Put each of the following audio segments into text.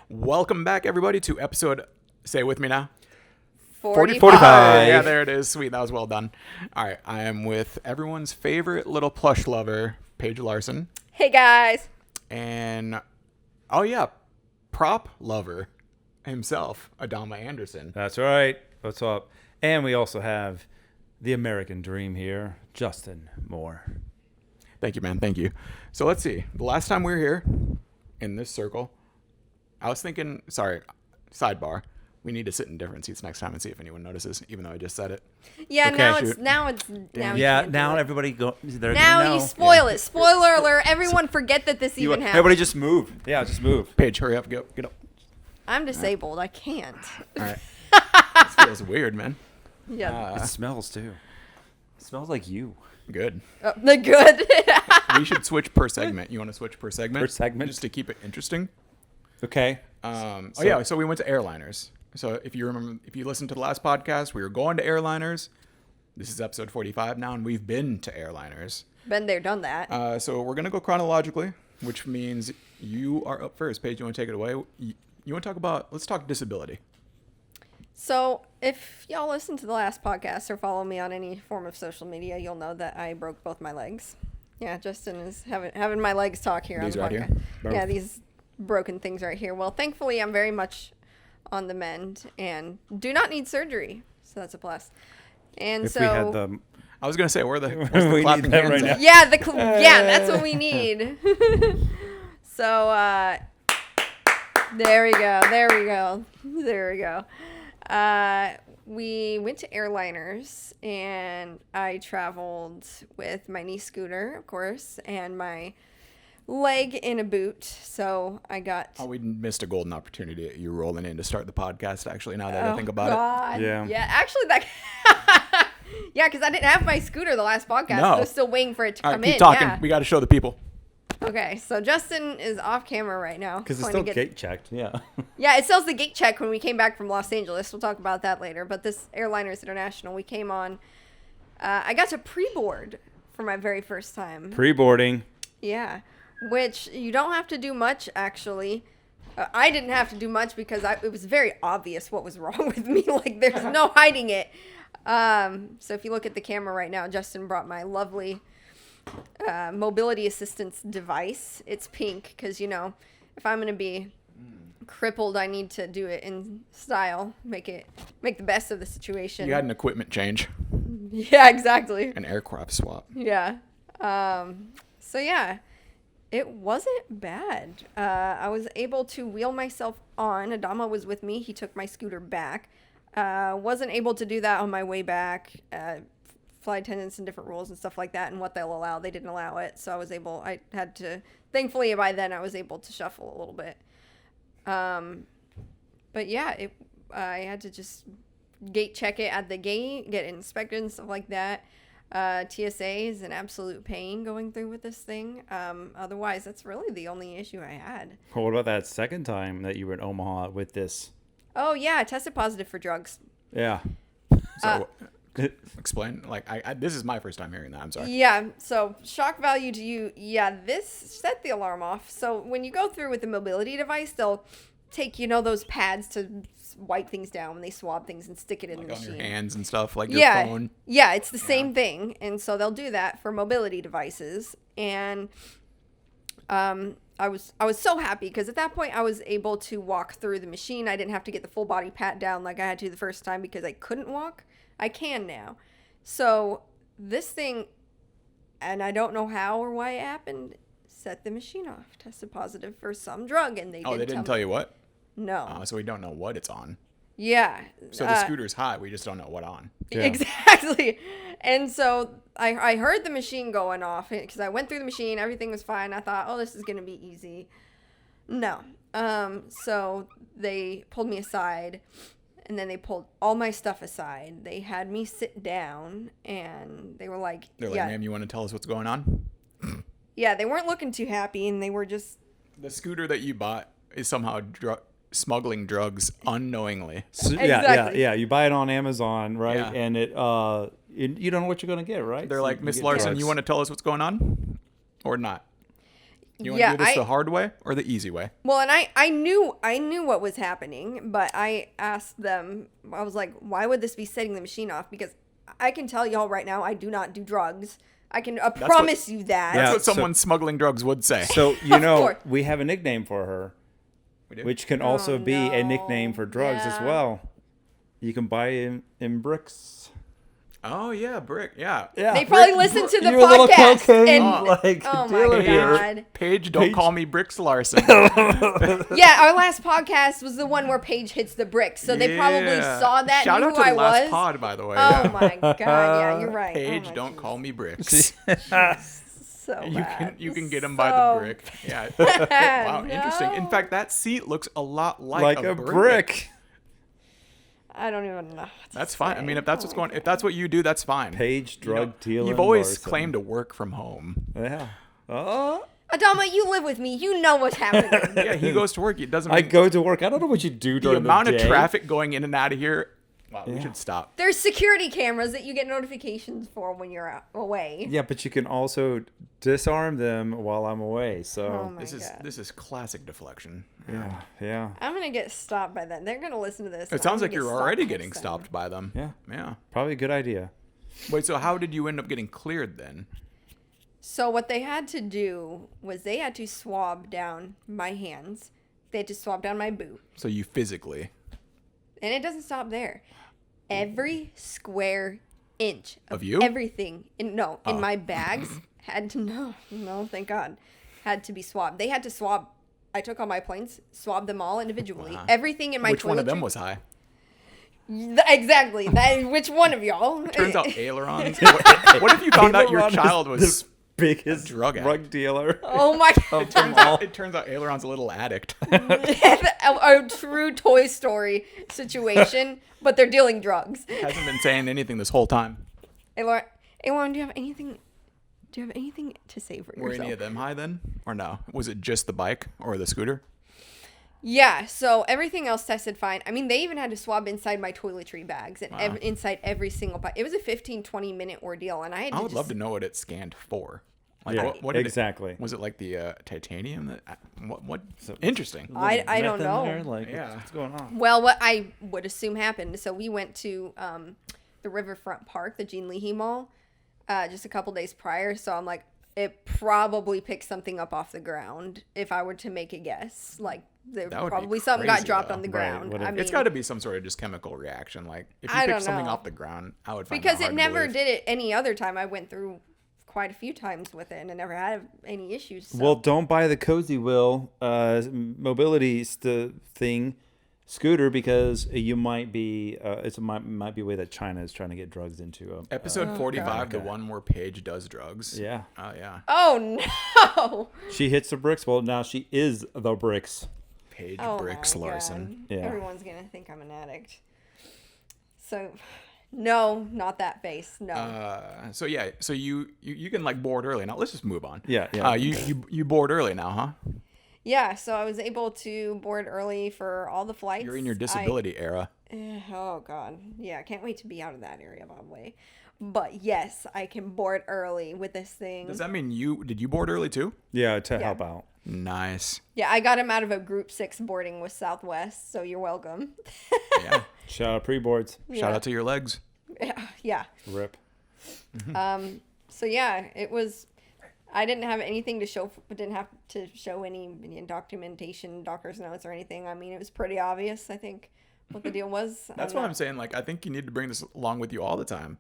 Welcome back, everybody, to episode, say it with me now, 45. Yeah, there it is. Sweet. That was well done. All right. I am with everyone's favorite little plush lover, Paige Larson. Hey, guys. And, oh, yeah, prop lover himself, Adama Anderson. That's right. What's up? And we also have the American dream here, Justin Moore. Thank you, man. Thank you. So let's see. The last time we were here in this circle, I was thinking, sorry, sidebar. We need to sit in different seats next time and see if anyone notices, even though I just said it. Yeah, Okay. now Everybody go. Now you spoil it. Spoiler alert. Everyone forget that this even happened. Everybody just move. Yeah, just move. Paige, hurry up. Get up. I'm disabled. I can't. All right. This feels weird, man. Yeah. It smells too. It smells like you. Good. The good. We should switch per segment. You want to switch per segment? Per segment? Just to keep it interesting. Okay. So we went to Airliners. So if you remember, if you listened to the last podcast, we were going to Airliners. This is episode 45 now, and we've been to Airliners. Been there, done that. So we're going to go chronologically, which means you are up first. Paige, you want to take it away? You want to talk about, let's talk disability. So if y'all listen to the last podcast or follow me on any form of social media, you'll know that I broke both my legs. Yeah, Justin is having my legs talk here These on the right podcast. here? Yeah, these broken things right here. Well, thankfully, I'm very much on the mend and do not need surgery. So that's a plus. And If so we had the, I was going to say, what's the We clapping need that hands right at? yeah, yeah, that's what we need. So there we go. We went to Airliners, and I traveled with my knee scooter, of course, and my leg in a boot. So I got... Oh, we missed a golden opportunity at you rolling in to start the podcast, actually, now that I think about God. it. Yeah, actually, that... yeah, because I didn't have my scooter the last podcast. No. I was still waiting for it to All come right, keep in. talking. Yeah. We got to show the people. Okay, so Justin is off camera right now. because it's going still to gate checked. Yeah. Yeah, it sells the gate check when we came back from Los Angeles. We'll talk about that later. But this Airliners International, we came on. I got to pre-board for my very first time. Pre-boarding. Yeah, which you don't have to do much, actually. I didn't have to do much because it was very obvious what was wrong with me. Like, there's no hiding it. So if you look at the camera right now, Justin brought my lovely mobility assistance device. It's pink because, you know, if I'm going to be crippled, I need to do it in style, make the best of the situation. You had an equipment change, Yeah, exactly. an aircraft swap. Yeah. So yeah, it wasn't bad. I was able to wheel myself on. Adama was with me. He took my scooter back. Wasn't able to do that on my way back. Flight attendants and different rules and stuff like that, and what they'll allow, they didn't allow it. So I had to, thankfully by then I was able to shuffle a little bit. But yeah, I had to just gate check it at the gate, get it inspected and stuff like that. TSA is an absolute pain going through with this thing. Otherwise, that's really the only issue I had. Well, what about that second time that you were in Omaha with this? Oh yeah, I tested positive for drugs. Yeah. So explain. Like, this is my first time hearing that. I'm sorry. Yeah, so shock value to you. Yeah, this set the alarm off. So when you go through with the mobility device, they'll take, you know, those pads to wipe things down when they swab things and stick it in the Like on machine. your hands and stuff, like your Yeah, phone. yeah, it's the same thing, and so they'll do that for mobility devices. And I was so happy because at that point I was able to walk through the machine. I didn't have to get the full body pat down like I had to the first time because I couldn't walk. I can now. So this thing, and I don't know how or why it happened, set the machine off. Tested positive for some drug, and they Didn't tell you what? No. So we don't know what it's on. Yeah. So the scooter's hot. We just don't know what on. Yeah. Exactly. And so I heard the machine going off because I went through the machine. Everything was fine. I thought, oh, this is going to be easy. No. So they pulled me aside, and then they pulled all my stuff aside. They had me sit down, and they were like, They're like, yeah. ma'am, you want to tell us what's going on? Yeah, they weren't looking too happy, and they were just... The scooter that you bought is somehow smuggling drugs unknowingly. So, Exactly. yeah. You buy it on Amazon, right? Yeah. And you don't know what you're gonna get, right? They're So like, you Miss get Larson, drugs. you want to tell us what's going on? Or not? You want to do this the hard way or the easy way? Well, and I knew what was happening, but I asked them. I was like, "Why would this be setting the machine off?" Because I can tell y'all right now, I do not do drugs. I can promise you that. That's what someone smuggling drugs would say. So course. we have a nickname for her, We do? which can also be a nickname for drugs as well. You can buy in bricks. Oh yeah, Brick. Yeah. They probably listen to the You're a little podcast. cocaine, And, oh my God. Paige, don't call me Bricks Larson. Yeah, our last podcast was the one where Paige hits the bricks. So they probably saw that, Shout knew out who to I the last was. pod, by the way. Oh my God. Yeah, you're right. Paige, oh don't geez. call me Bricks. So bad. You can get them by the brick. Yeah. Wow, interesting. In fact, that seat looks a lot like a brick. I don't even know. That's fine. I mean, if that's if that's what you do, that's fine. Paige, drug dealer. You've always Larson. claimed to work from home. Yeah. Oh. Adama, you live with me. You know what's happening. Yeah, he goes to work. It doesn't. I go to work. I don't know what you do the during amount the day. of traffic going in and out of here. Wow, we should stop. There's security cameras that you get notifications for when you're away. Yeah, but you can also disarm them while I'm away. So Oh my This God. is classic deflection. yeah. I'm going to get stopped by them. They're going to listen to this. It sounds like you're already getting stopped by them. Yeah. Yeah. Probably a good idea. Wait, so how did you end up getting cleared then? So what they had to do was they had to swab down my hands. They had to swab down my boot. So you physically. And it doesn't stop there. Every square inch Of you? everything in my bags had to no, thank God, had to be swabbed. They had to swab. I took all my planes, swabbed them all individually. Wow. Everything in my Which one of them toiletry- was high? Exactly. Which one of y'all? Turns out ailerons. What if you found out your Aileron child is was biggest drug dealer. Oh my God. It turns out aileron's a little addict. a true Toy Story situation, but they're dealing drugs. Hasn't been saying anything this whole time. Elon, do you have anything to say for Were yourself? any of them high then? Or no? Was it just the bike or the scooter? Yeah, so everything else tested fine. I mean, they even had to swab inside my toiletry bags and Wow. inside every single bike. It was a 15-20 minute ordeal, and I had to I would love to know what it scanned for. Like, Yeah, what did exactly. Was it like the titanium? That what? Interesting. I don't know. There, like, Yeah. what's going on? Well, what I would assume happened, so we went to the Riverfront Park, the Jean Leahy Mall, just a couple days prior. So I'm like, it probably picked something up off the ground if I were to make a guess. Like, there That would be probably something got crazy, dropped though. on the Right, ground. what if- I mean, It's got to be some sort of just chemical reaction. Like if you I pick don't something know. off the ground, I would find because that it hard to never believe. did it any other time. I went through quite a few times with it and I never had any issues. So. Well, don't buy the Cozy Wheel mobility thing scooter because you might be might be a way that China is trying to get drugs into. Episode 45, the Okay. one where Paige does drugs. Yeah. Oh yeah. Oh no! She hits the bricks. Well, now she is the bricks. Paige Oh Bricks my Larson. God. Yeah. Everyone's gonna think I'm an addict. So, no, not that face. No. So yeah, so you can like board early. Now let's just move on. Yeah, yeah. You board early now, huh? Yeah, so I was able to board early for all the flights. You're in your disability era. Oh God, yeah, I can't wait to be out of that area, by the way. But yes, I can board early with this thing. Does that mean did you board early too? Yeah, to help out. Nice. Yeah, I got him out of a group 6 boarding with Southwest, so you're welcome. Yeah. Shout out pre-boards. Shout out to your legs. Yeah. Rip. So yeah, it was. I didn't have anything to show. Didn't have to show any documentation, doctor's notes, or anything. I mean, it was pretty obvious. I think what the deal was. That's why I'm saying, like, I think you need to bring this along with you all the time.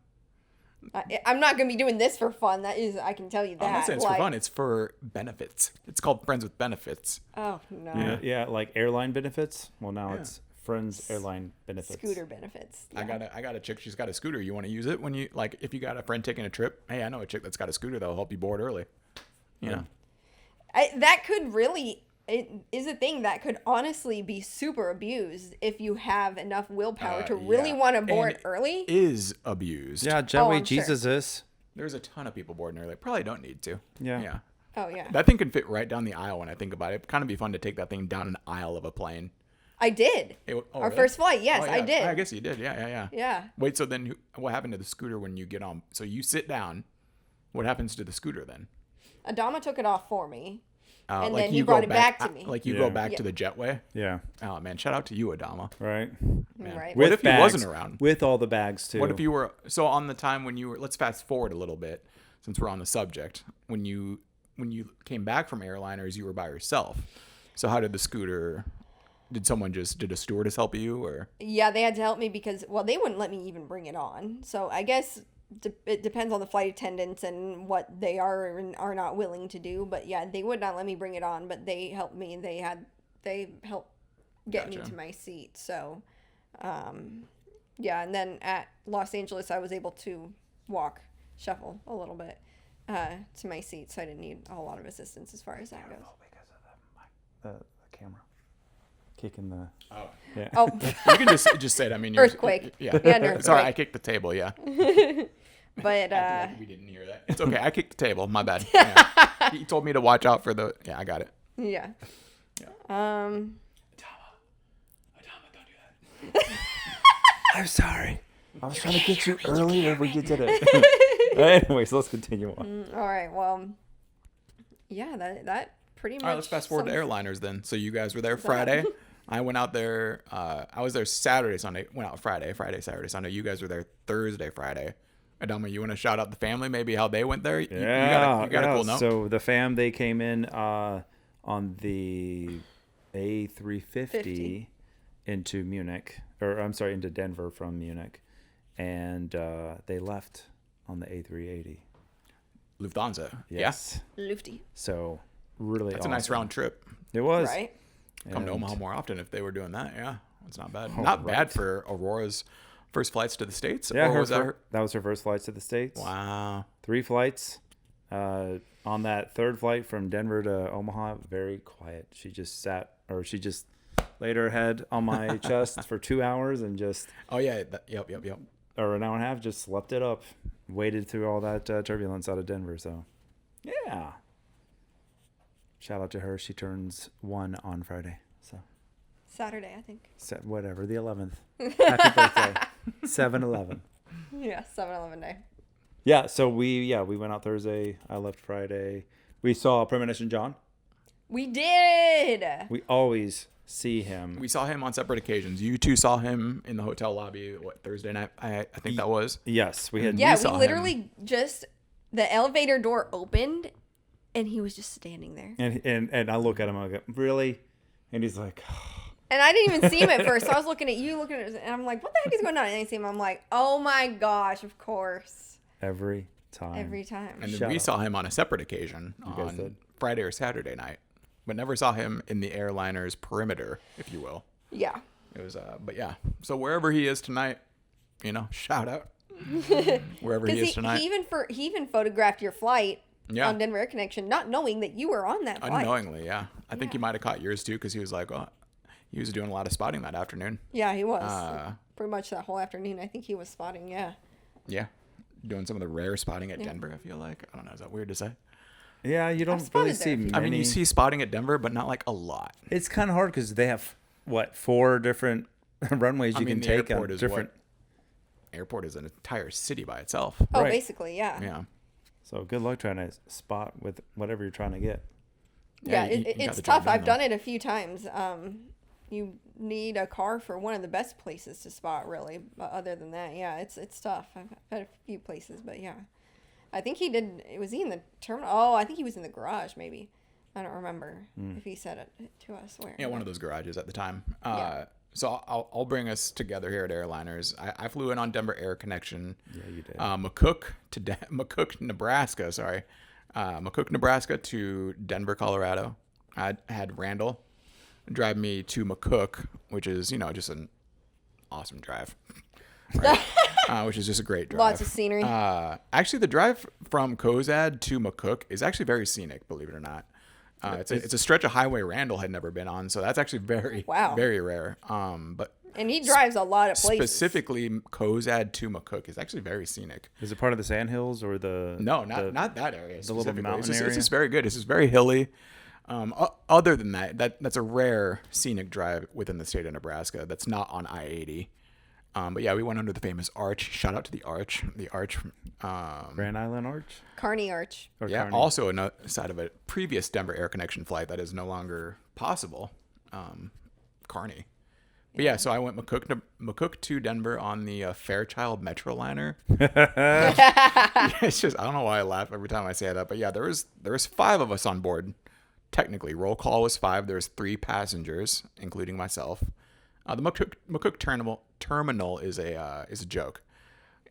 I'm not gonna be doing this for fun. That is, I can tell you that. I'm not saying it's for fun. It's for benefits. It's called Friends with Benefits. Oh no. Yeah, like airline benefits. Well, now it's Friends Airline Benefits. Scooter benefits. I got a chick. She's got a scooter. You want to use it when you like? If you got a friend taking a trip, hey, I know a chick that's got a scooter that'll help you board early. You know. That could really. It is a thing that could honestly be super abused if you have enough willpower to really yeah. want to board And early. Is abused. Yeah, Joey I'm sure. Jesus is. There's a ton of people boarding early. Probably don't need to. Yeah. Yeah. Oh yeah. That thing can fit right down the aisle when I think about it. It'd kind of be fun to take that thing down an aisle of a plane. I did. Our first flight, yes, Oh, I yeah. did. I guess you did. Yeah. Yeah. Wait, so then what happened to the scooter when you get on? So you sit down. What happens to the scooter then? Adama took it off for me. and like then he you brought go it back to me. Like you Yeah. go back Yeah. to the jetway. Yeah. Oh man, shout out to you, Adama. Right. Man. Right. What if he bags, wasn't around? with all the bags too? What if you were on the time when you were? Let's fast forward a little bit since we're on the subject. When you came back from Airliners, you were by yourself. So how did the scooter? Did a stewardess help you or? Yeah, they had to help me because, well, they wouldn't let me even bring it on. So I guess it depends on the flight attendants and what they are and are not willing to do. But yeah, they would not let me bring it on, but they helped me. They helped get me Gotcha. to my seat. So, yeah. And then at Los Angeles, I was able to shuffle a little bit to my seat. So I didn't need a whole lot of assistance as far as that goes. Because of the camera kicking the. Oh. Yeah. Oh, You can just say it. I mean, Earthquake. Yeah. Yeah, an earthquake. Sorry, I kicked the table. Yeah. but Like we didn't hear that. It's okay. I kicked the table. My bad. Yeah. He told me to watch out for the. Yeah, I got it. yeah. Adama, don't do that. I'm sorry. I was trying to get you earlier. We did it. Anyways, let's continue on. All right. Well, yeah, that pretty much. All right, let's fast forward to sums- Airliners then. So you guys were there Friday. I went out there. I was there Saturday, Sunday. Went out Friday, Saturday, Sunday. You guys were there Thursday, Friday. Adama, you want to shout out the family? Maybe how they went there. You got a cool note. So the fam, they came in on the A350 50. into Munich, or I'm sorry, into Denver from Munich, and they left on the A380. Lufthansa. Yes. Lufty. So really, That's a nice awesome. round trip. It was. Right. Come to And- Omaha more often if they were doing that. Yeah, it's not bad. Oh, Not bad right. for Aurora's first flights to the States. Yeah, Or was that her? that was her first flight to the States. Wow. 3 flights. On that third flight from Denver to Omaha, very quiet. She just laid her head on my chest for 2 hours and just, Oh yeah. Yep. or an hour and a half, just slept it up. Waited through all that turbulence out of Denver. So, yeah. Shout out to her. She turns 1 on Friday. So, Saturday, I think. whatever, the 11th. Happy birthday. 7-11. Yeah, 7-Eleven day. Yeah, so we went out Thursday. I left Friday. We saw Preminition John. We did. We always see him. We saw him on separate occasions. You two saw him in the hotel lobby. What, Thursday night? I think that was. Yes, we had. Yeah, saw we him. literally just the elevator door opened, and he was just standing there. And I look at him. I go, really? And he's like, And I didn't even see him at first. So I was looking at you, looking at, and I'm like, "What the heck is going on?" And I see him. I'm like, "Oh my gosh! Of course." every time. Every time. And then Shut we up. saw him on a separate occasion guys on did? Friday or Saturday night, but never saw him in the Airliners perimeter, if you will. Yeah. It was, but yeah. So wherever he is tonight, shout out. Wherever he Because is tonight. he even photographed your flight Yeah. on Denver Air Connection, not knowing that you were on that flight. Unknowingly, yeah. I think he Yeah. might have caught yours too, because he was like, oh, he was doing a lot of spotting that afternoon. Yeah, he was. Uh, Pretty much that whole afternoon. I think he was spotting. Yeah. Yeah. Doing some of the rare spotting at Denver, I feel like. I don't know. Is that weird to say? Yeah, you don't spotted really there see a few many. I mean, you see spotting at Denver, but not like a lot. It's kind of hard because they have, 4 different runways you can the take airport on is different. Airport is an entire city by itself. Oh, Right. basically, yeah. Yeah. So good luck trying to spot with whatever you're trying to get. Yeah, you got it's the job tough. I've though. done it a few times. You need a car for one of the best places to spot, really. But other than that, yeah, it's tough. I've had a few places, but yeah. I think he did. Was he in the terminal? Oh, I think he was in the garage, maybe. I don't remember if he said it to us where. Yeah, one of those garages at the time. Yeah. So I'll bring us together here at Airliners. I flew in on Denver Air Connection. Yeah, you did. McCook, Nebraska. Sorry, McCook, Nebraska to Denver, Colorado. I had Randall drive me to McCook, which is just an awesome drive, right? Which is just a great drive. Lots of scenery. Actually, the drive from Cozad to McCook is actually very scenic, believe it or not. It's a stretch of highway Randall had never been on, so that's actually very very rare. But and he drives a lot of places. specifically Cozad to McCook is actually very scenic. Is it part of the Sandhills or the? No, not that area. the little specifically. mountain It's area? just very good. It's just very hilly. Other than that's a rare scenic drive within the state of Nebraska. That's not on I-80. But yeah, we went under the famous arch. Shout out to the arch. The arch. Grand Island Arch? Carney Arch. Or Yeah, Carney? also another side of a previous Denver Air Connection flight that is no longer possible. Carney. But yeah, so I went McCook to Denver on the Fairchild Metroliner. It's just, I don't know why I laugh every time I say that, but yeah, there was 5 of us on board. Technically, roll call was 5. There was 3 passengers, including myself. The McCook terminal is a joke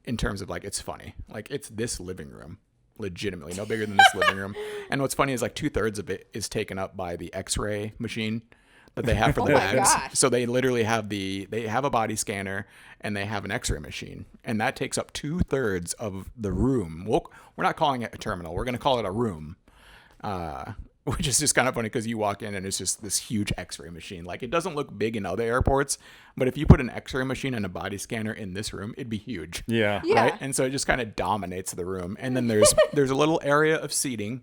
in terms of like it's funny. Like it's this living room, legitimately no bigger than this living room. And what's funny is like 2/3 of it is taken up by the X-ray machine that they have for the my bags. gosh. So they literally have they have a body scanner and they have an X-ray machine, and that takes up 2/3 of the room. We're not calling it a terminal. We're going to call it a room. Which is just kind of funny because you walk in and it's just this huge X-ray machine. Like it doesn't look big in other airports, but if you put an X-ray machine and a body scanner in this room, it'd be huge. Yeah. Yeah. Right? And so it just kind of dominates the room. And then there's a little area of seating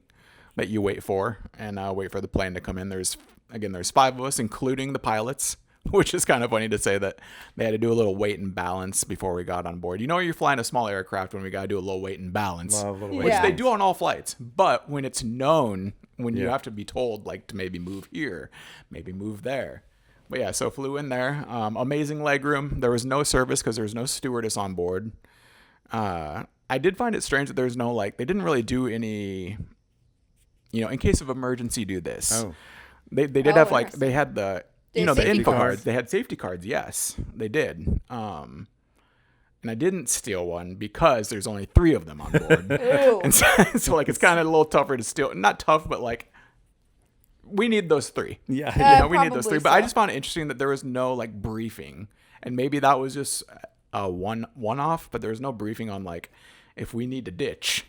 that you wait for and wait for the plane to come in. There's 5 of us, including the pilots, which is kind of funny to say that they had to do a little weight and balance before we got on board. You know, you're flying a small aircraft when we got to do a little weight and balance, Love a little weight which and they balance. do on all flights. But when it's known, when you Yeah. have to be told like to maybe move here, maybe move there. But yeah, so flew in there. Amazing legroom. There was no service because there was no stewardess on board. I did find it strange that there's no they didn't really do any, in case of emergency, do this. Oh. They did Oh, have interesting. they had the They had the safety info cards. cards. They had safety cards. Yes, they did. And I didn't steal one because there's only 3 of them on board. Ew. And so like it's kind of a little tougher to steal. Not tough, but like we need those 3. Yeah. We need those 3. Probably But I so. just found it interesting that there was no like briefing, and maybe that was just a one off. But there was no briefing on like if we need to ditch.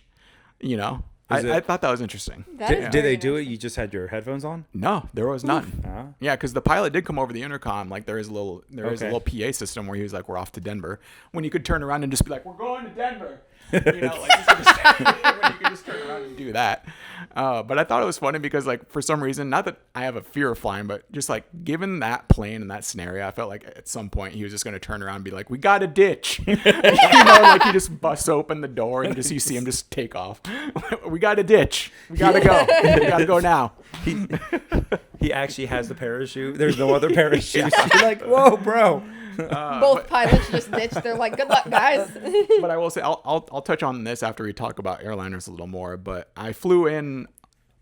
I thought that was interesting. That is Did very they do it? interesting. You just had your headphones on? No, there was none. Huh? Yeah, because the pilot did come over the intercom. Like there is a Okay. little PA system where he was like, "We're off to Denver." When you could turn around and just be like, "We're going to Denver," like when you could just turn around and do that. But I thought it was funny because like for some reason, not that I have a fear of flying, but just like given that plane and that scenario, I felt like at some point he was just going to turn around and be like, "We got a ditch," like he just busts open the door and you see him just take off. We got a ditch. We gotta go. We gotta go now. He actually has the parachute. There's no other parachute. You're like, whoa, bro. Both pilots just ditched. They're like, "Good luck, guys." But I will say I'll touch on this after we talk about airliners a little more. But I flew in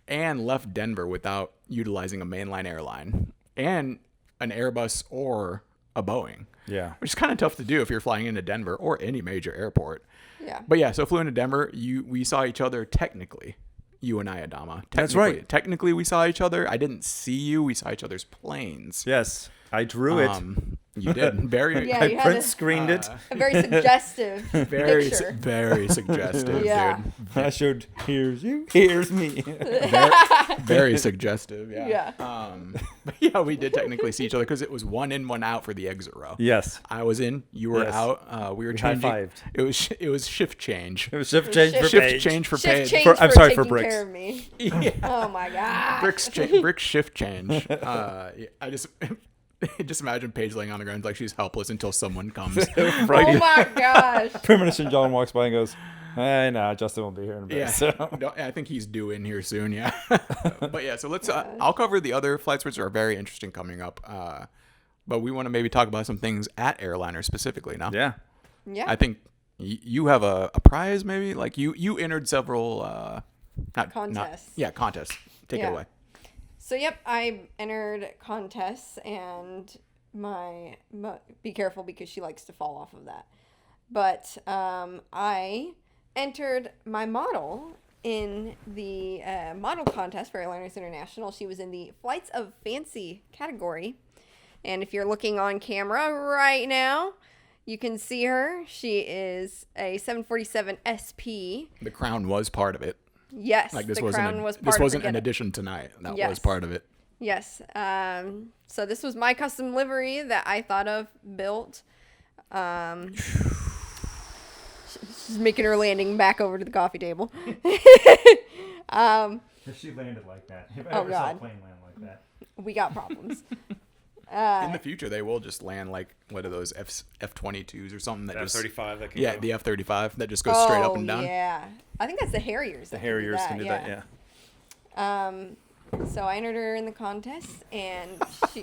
and left Denver without utilizing a mainline airline and an Airbus or a Boeing, Yeah. which is kind of tough to do if you're flying into Denver or any major airport. Yeah. But yeah, so flew into Denver. We saw each other technically. You and I, Adama. That's right. Technically, we saw each other. I didn't see you. We saw each other's planes. Yes. I drew it. You did. Very, Yeah, I you had print a- screened it. A very suggestive very, picture. very suggestive, Yeah. dude. I showed, here's you, here's me. Very suggestive, yeah. Yeah. But yeah, we did technically see each other because it was 1 in, 1 out for the exit row. Yes. I was in, you were Yes. out. We were changing. high-fived. It was shift change. It was shift change for Shift Paige. Change for Shift Paige. change I'm for sorry, for taking bricks. care of me. Yeah. Oh my god. Brick shift change. I just imagine Paige laying on the ground like she's helpless until someone comes. Oh my gosh. Preminition John walks by and goes, hey, nah, Justin won't be here in a bit. Yeah, So. No, I think he's due in here soon. Yeah, but yeah. So let's. I'll cover the other flights which are very interesting coming up. But we want to maybe talk about some things at Airliner specifically now. Yeah. Yeah. I think you have a prize maybe. Like you entered several Contests. Contests. Take it Yeah. away. So yep, I entered contests and be careful because she likes to fall off of that. But I entered my model in the model contest for Airliners International. She was in the Flights of Fancy category. And if you're looking on camera right now, you can see her. She is a 747 SP. The crown was part of it. Yes, Like this the wasn't crown was part this of wasn't the an get-up. addition tonight. That Yes. was part of it. Yes. So this was my custom livery that I thought of, built. She's making her landing back over to the coffee table. If she landed like that. If Oh, God. plane land like that. We got problems. In the future, they will just land like what are those F-22s or something that just F-35 that can yeah, go. the F-35 that just goes straight up and down. Yeah, I think that's the Harriers. The Harriers can do that, yeah. So I entered her in the contest, and she.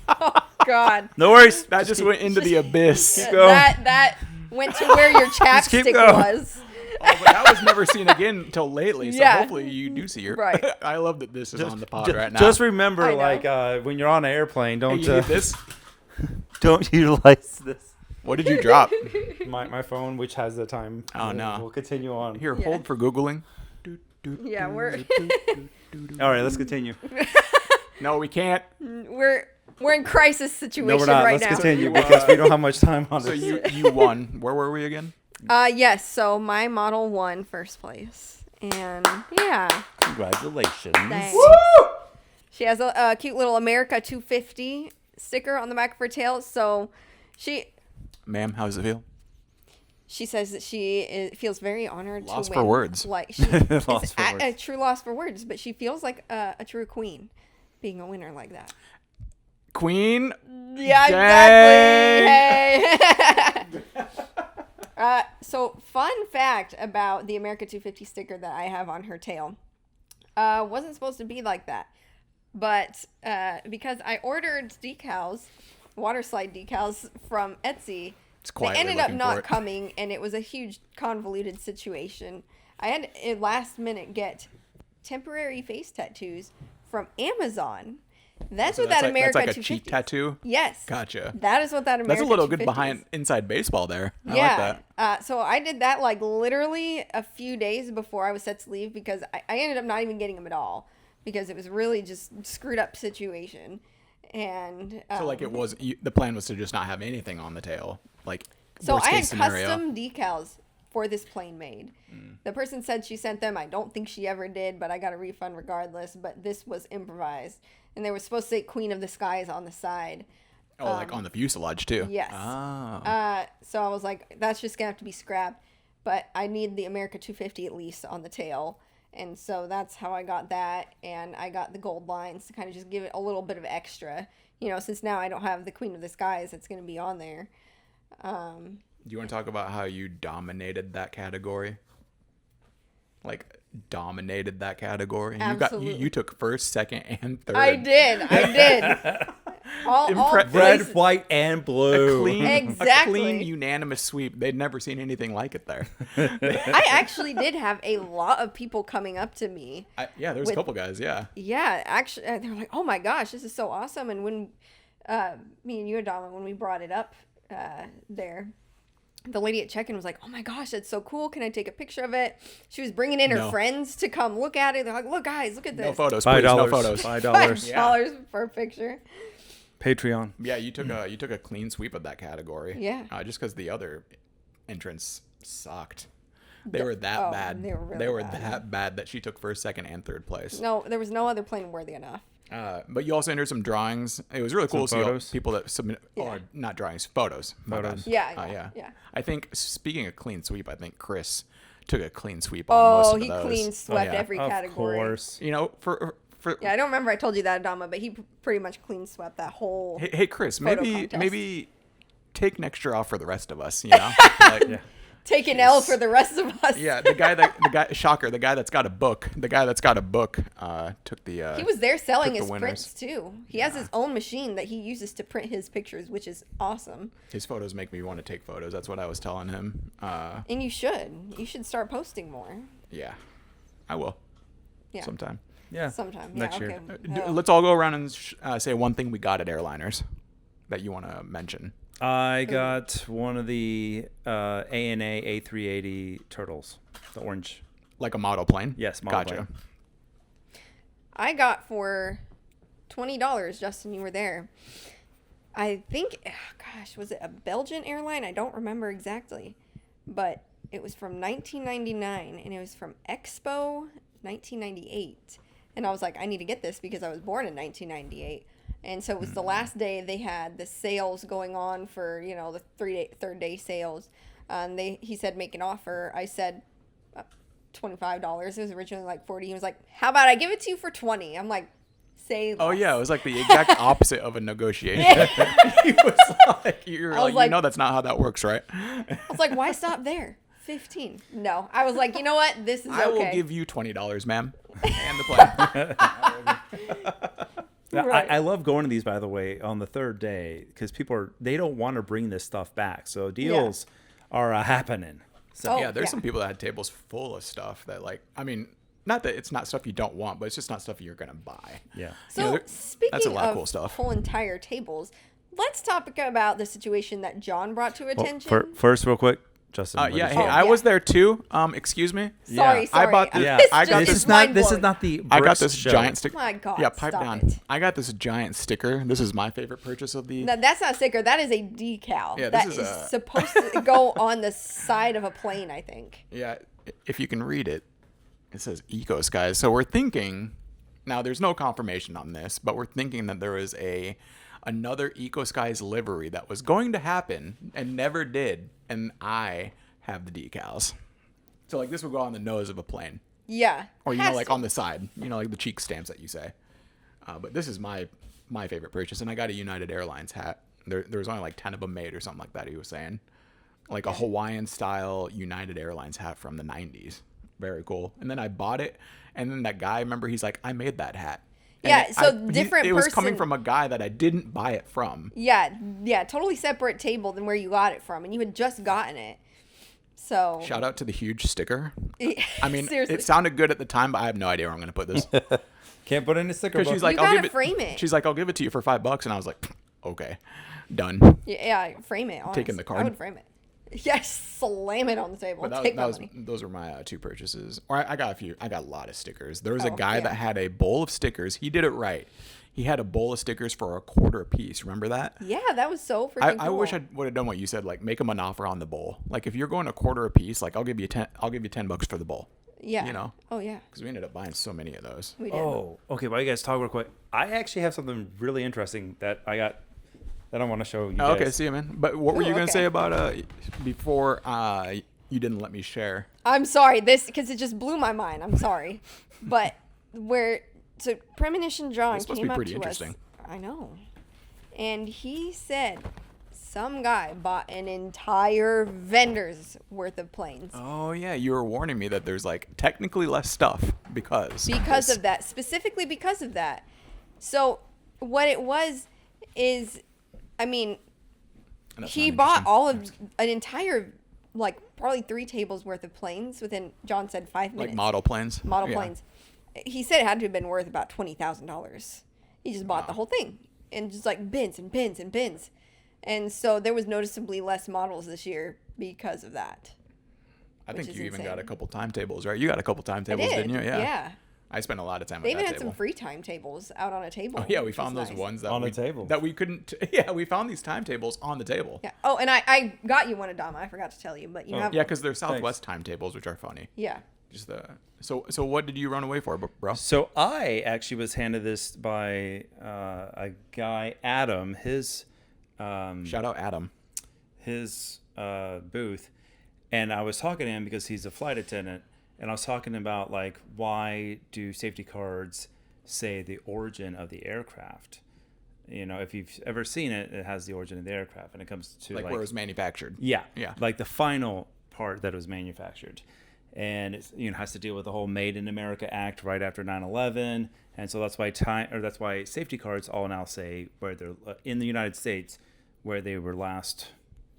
Oh God. No worries. That just went into the abyss. That went to where your chapstick going. was. Oh, but that was never seen again until lately. So Yeah. hopefully you do see her. Right. I love that this is on the pod right now. Just remember, I know. like when you're on an airplane, Hey, don't you need this. don't utilize this. What did you drop? My phone, which has the time. Oh, no. We'll continue on. Here, Yeah. hold for googling. Yeah, we're All right, let's continue. No, we can't. we're in crisis situation No, we're not. right Let's now. continue because we don't have much time on So this. you won. Where were we again? Yes. So my model won first place, and yeah, Congratulations. thanks. She has a cute little America 250 sticker on the back of her tail. So Ma'am, how does it feel? she says that feels very honored Lost to for win. words. Like she Lost it's for a words. true loss for words, but she feels like a true queen being a winner like that. Queen. Yeah, Dang. exactly. Hey. So fun fact about the America 250 sticker that I have on her tail. Wasn't supposed to be like that. But because I ordered decals, water slide decals from Etsy, It's they quietly ended up looking for not it. coming, and it was a huge convoluted situation. I had to last minute get temporary face tattoos from Amazon. That's So what that America that's like a 250 cheat tattoo. Yes. Gotcha. That is what that America That's a little good 250 behind is. inside baseball there. I Yeah. like that. So I did that like literally a few days before I was set to leave because I ended up not even getting them at all because it was really just screwed up situation. And So like it was the plan was to just not have anything on the tail, like so worst I had case scenario. custom decals for this plane made. The person said she sent them. I don't think she ever did, but I got a refund regardless. But this was improvised, and they were supposed to say "Queen of the Skies" on the side. Oh, like on the fuselage too. Yes. Oh. So I was like, that's just gonna have to be scrapped. But I need the America 250 at least on the tail, and so that's how I got that. And I got the gold lines to kind of just give it a little bit of extra. You know, since now I don't have the Queen of the Skies, it's gonna be on there. Do you want to talk about how you dominated that category? Like dominated that category. Absolutely. You took first, second, and third. I did. all Impre- places- Red, white, and A blue. clean, Exactly. a clean unanimous sweep. They'd never seen anything like it there. I actually did have a lot of people coming up to me. Yeah, there's a couple guys. Yeah. Yeah, actually, they were like, "Oh my gosh, this is so awesome!" And when me and you, Adama, when we brought it up there, the lady at check-in was like, "Oh my gosh, that's so cool! Can I take a picture of it?" She was bringing in her No. friends to come look at it. They're like, "Look, guys, look at this! No photos, please. No photos. $5. $5 for a picture." Patreon. Yeah, you took a clean sweep of that category. Yeah. Just because the other entrants sucked. They were that bad. they were really They were bad. that bad that she took first, second, and third place. No, there was no other plane worthy enough. But you also entered some drawings. It was really cool to see all photos? people that submit, or not drawings, photos. My Photos. bad. Yeah. I think speaking of clean sweep, I think Chris took a clean sweep on most Oh, of he those. clean swept yeah. every Of category. course. You know, for Yeah, I don't remember I told you that, Adama, but he pretty much clean swept that whole. hey Chris, photo maybe contest. take next year off for the rest of us. You know, like, Yeah. Take an L for the rest of us. yeah. The guy the guy that's got a book took the. He was there selling took the his winners. prints too. He has his own machine that he uses to print his pictures, which is awesome. His photos make me want to take photos. That's what I was telling him. And you should. You should start posting more. Yeah, I will. Yeah. Sometime. Yeah. Sometime. Next yeah, year. okay. Oh. Let's all go around and say one thing we got at Airliners that you want to mention. I got one of the ANA A380 turtles, the orange. Like a model plane. Yes, model Gotcha. plane. I got for $20. Justin, you were there. I think, gosh, was it a Belgian airline? I don't remember exactly, but it was from 1999, and it was from Expo 1998. And I was like, I need to get this because I was born in 1998. And so it was the last day they had the sales going on for, you know, the third day sales. And he said, make an offer. I said, $25. It was originally like $40. He was like, how about I give it to you for $20? I'm like, Say less. Oh yeah, it was like the exact opposite of a negotiation. He was like, you're I was like, you like- know, that's not how that works, right? I was like, why stop there? 15. No, I was like, you know what? This is okay. I will give you $20, ma'am, and the plane. Now, Right. I love going to these, by the way, on the third day because they don't want to bring this stuff back. So deals are happening. So Oh, Yeah, there's yeah. some people that had tables full of stuff that, like, I mean, not that it's not stuff you don't want, but it's just not stuff you're gonna buy. yeah. So You know, speaking that's a lot of of cool stuff. whole entire tables, let's talk about the situation that John brought to Well, attention. first, real quick, Justin. Yeah, what hey, is I yeah. was there too. Excuse me. sorry, yeah. sorry. I bought the- Yeah, I got this this- is not mind-blowing. the. I got Brooks this show. giant sticker. My God, Yeah, pipe stop down. it. I got this giant sticker. This is my favorite purchase of the. No, that's not a sticker. That is a decal. Yeah, that this is is a- supposed to go on the side of a plane, I think. Yeah, if you can read it, it says Eco Skies. So we're thinking, now there's no confirmation on this, but we're thinking that there is another Eco Skies livery that was going to happen and never did, and I have the decals. So like this would go on the nose of a plane, Yeah. or Has like to. on the side, like the cheek stamps that you say. But this is my favorite purchase, and I got a United Airlines hat. There was only like 10 of them made or something like that. He was saying, like a Hawaiian style United Airlines hat from the 90s. Very cool. And then I bought it, and then that guy, remember, he's like, I made that hat. And Yeah, so different It was coming person- from a guy that I didn't buy it from. Yeah, totally separate table than where you got it from, and you had just gotten it. So Shout out to the huge sticker. I mean, seriously. it sounded good at the time, but I have no idea where I'm going to put this. Can't put any sticker. Because she's like, You I'll gotta give it. frame it. She's like, I'll give it to you for $5, and I was like, okay, done. yeah, frame it. Honest. Taking the card. I would frame it. Yes, slam it on the table. But Take my money. those were my two purchases. Or I got a few. I got a lot of stickers. There was a Oh, guy yeah. that had a bowl of stickers. He did it right. He had a bowl of stickers for $0.25 a piece. Remember that? Yeah, that was so freaking cool. I wish I would have done what you said. Like make him an offer on the bowl. Like if you're going $0.25 a piece, like I'll give you $10 for the bowl. Yeah. You know? Oh yeah. Because we ended up buying so many of those. We did. Oh, okay. While you guys talk real quick, I actually have something really interesting that I got that I want to show you guys. Okay, see you, man. But what were Ooh, you gonna okay. say about before you didn't let me share? I'm sorry, because it just blew my mind. I'm sorry, but so Preminition John It's supposed to came be up pretty to interesting. us. I know, and he said some guy bought an entire vendor's worth of planes Oh yeah, you were warning me that there's like technically less stuff because because this. of that, specifically because of that. So what it was is, I mean, And that's he not bought interesting. all of an entire, like probably 3 tables worth of planes within, John said, 5 minutes. like model planes. Model Yeah. planes. He said it had to have been worth about $20,000. He just bought the whole thing and just like bins and bins and bins. And so there was noticeably less models this year because of that. I which think is you even got a insane. couple timetables, right? You got a couple timetables, did, didn't you? Yeah. yeah. I spent a lot of time They at even that had table. some free timetables out on a table. Oh yeah, we which found was those nice. ones that On a we, table. that we couldn't. Yeah, we found these timetables on the table. Yeah. Oh, and I got you one, Adama. I forgot to tell you, but you have Yeah, one. because they're Southwest timetables, which are funny. Yeah. Just the so what did you run away for, bro? So I actually was handed this by a guy, Adam. His Shout out Adam. his booth, and I was talking to him because he's a flight attendant, and I was talking about like why do safety cards say the origin of the aircraft? You know, if you've ever seen it, it has the origin of the aircraft, and it comes to Like where it was manufactured. yeah, Yeah. like the final part that was manufactured, and it's, has to deal with the whole Made in America Act right after 9/11, and so that's why safety cards all now say where they're in the United States where they were last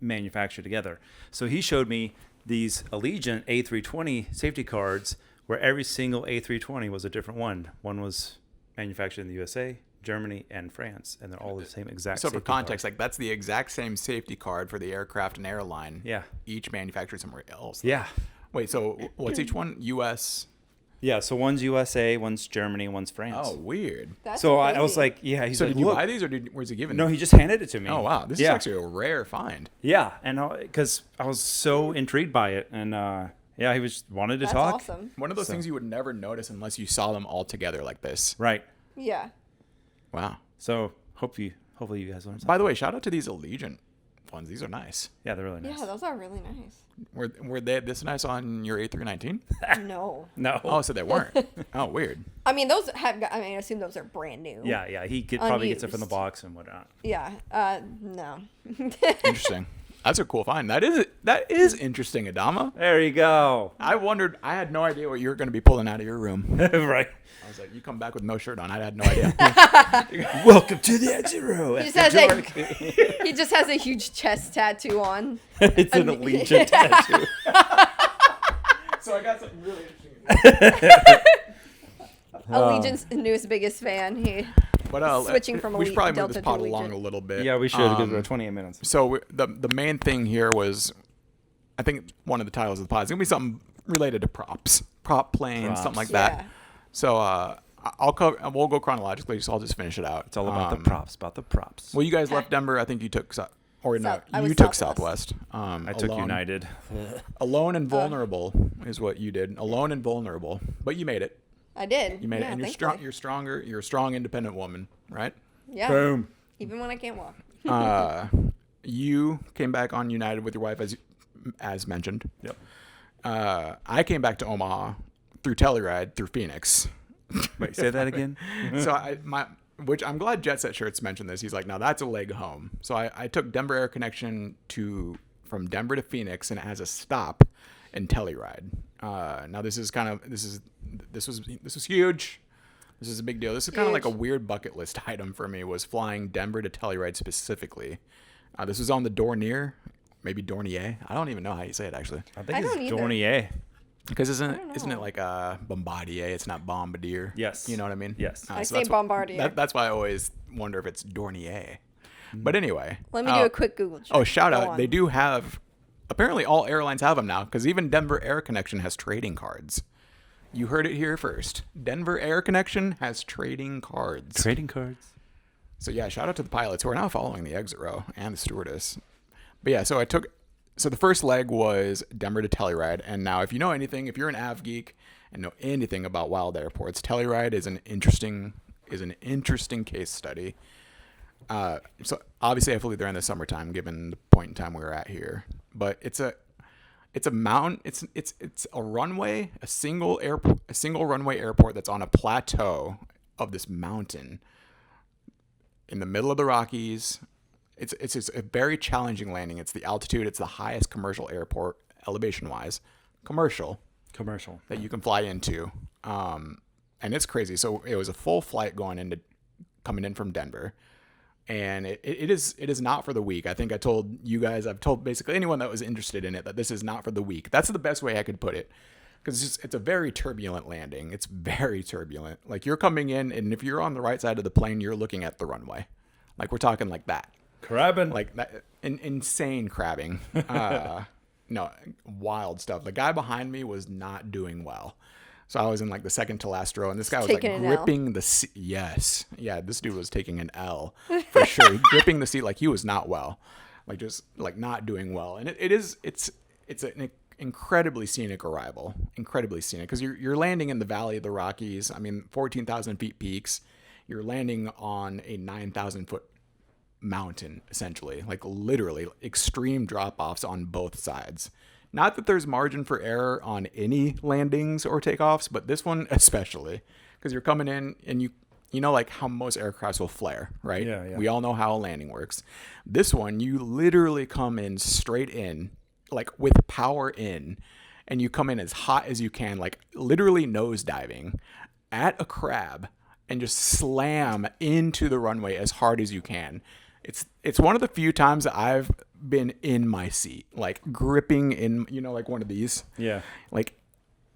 manufactured together. So he showed me these Allegiant A320 safety cards where every single A320 was a different one. One was manufactured in the USA, Germany, and France, and they're all the same exact. So for safety card. context, like that's the exact same safety card for the aircraft and airline. Yeah. Each manufactured somewhere else. Yeah. Wait, so what's each one? U.S. Yeah, so one's USA, one's Germany, one's France. Oh, weird. That's So I was crazy. like, yeah, he's So like, did you look. buy these, or was it given? No, he just handed it to me. Oh wow, this is Yeah. actually a rare find. Yeah, and because I was so intrigued by it, and yeah, he was wanted to That's talk. awesome. One of those So- things you would never notice unless you saw them all together like this. Right. Yeah. Wow. So hopefully you guys learned something. By the way, shout out to these Allegiant ones. These are nice. Yeah, they're really nice. Yeah, those are really nice. Were they this nice on your A319? No. No. Oh, so they weren't. Oh, weird. I mean, those have. I mean, I assume those are brand new. Yeah. He probably gets it from the Unused. box and whatnot. Yeah. No. Interesting. That's a cool find. That is interesting, Adama. There you go. I wondered. I had no idea what you were going to be pulling out of your room. Right. I was like, you come back with no shirt on. I had no idea. Welcome to the exit row. He just has a huge chest tattoo on. It's an Allegiant tattoo. So I got something really interesting. Allegiant's newest biggest fan. He But switching from we should Elite probably Delta move this to pod along Allegiant. a little bit. Yeah, we should because we're 28 minutes. So the main thing here was, I think one of the titles of the pod is gonna be something related to props, prop planes, something like that. Yeah. So I'll cover. We'll go chronologically, so I'll just finish it out. It's all about the props. Well, you guys left Denver. I think you took I was you took Southwest. Southwest. I took United. Alone and vulnerable is what you did. Alone and vulnerable, but you made it. I did. You made it, and you're thankfully. strong. You're stronger. You're a strong, independent woman, right? Yeah. Boom. Even when I can't walk. You came back on United with your wife, as mentioned. Yep. I came back to Omaha through Telluride through Phoenix. Wait, say that again. So which I'm glad Jet Set Shirts mentioned this. He's like, now that's a leg home. So I took Denver Air Connection from Denver to Phoenix, and it has a stop in Telluride. Now this was huge. This is a big deal. This is kind of like a weird bucket list item for me, was flying Denver to Telluride specifically. This was on the Dornier, maybe Dornier. I don't even know how you say it actually. I think I it's don't either. Dornier. Because isn't it like Bombardier? It's not Bombardier. Yes. You know what I mean? Yes. I so say that's Bombardier. That's why I always wonder if it's Dornier. But anyway. Let me do a quick Google check. Oh, shout Go out. on. They do have, apparently all airlines have them now, because even Denver Air Connection has trading cards. You heard it here first. Denver Air Connection has trading cards. Trading cards. So yeah, shout out to the pilots who are now following the exit row and the stewardess. But yeah, so the first leg was Denver to Telluride. And now if you know anything, if you're an av geek and know anything about wild airports, Telluride is an interesting case study. So obviously I flew there in the summertime, given the point in time we were at here. But it's a mountain. It's a runway, a single runway airport that's on a plateau of this mountain in the middle of the Rockies. It's a very challenging landing. It's the altitude. It's the highest commercial airport elevation wise, commercial that you can fly into. And it's crazy. So it was a full flight coming in from Denver. And it is not for the weak. I think I've told basically anyone that was interested in it that this is not for the weak. That's the best way I could put it, because it's a very turbulent landing. It's very turbulent. Like, you're coming in, and if you're on the right side of the plane, you're looking at the runway. Like, we're talking like that. Crabbing. Like that, insane crabbing. No, wild stuff. The guy behind me was not doing well. So I was in like the second to last row, and this guy was like gripping the seat. Yes. Yeah, this dude was taking an L for sure. Gripping the seat like he was not well. Like, just like not doing well. And it's an incredibly scenic arrival. Incredibly scenic, because you're landing in the Valley of the Rockies. I mean, 14,000 feet peaks. You're landing on a 9,000 foot mountain, essentially. Like, literally extreme drop-offs on both sides. Not that there's margin for error on any landings or takeoffs, but this one especially, because you're coming in and you know like how most aircrafts will flare, right? Yeah. We all know how a landing works. This one, you literally come in straight in, like with power in, and you come in as hot as you can, like literally nose diving at a crab, and just slam into the runway as hard as you can. It's one of the few times that I've been in my seat, like gripping in, like one of these. Yeah. Like,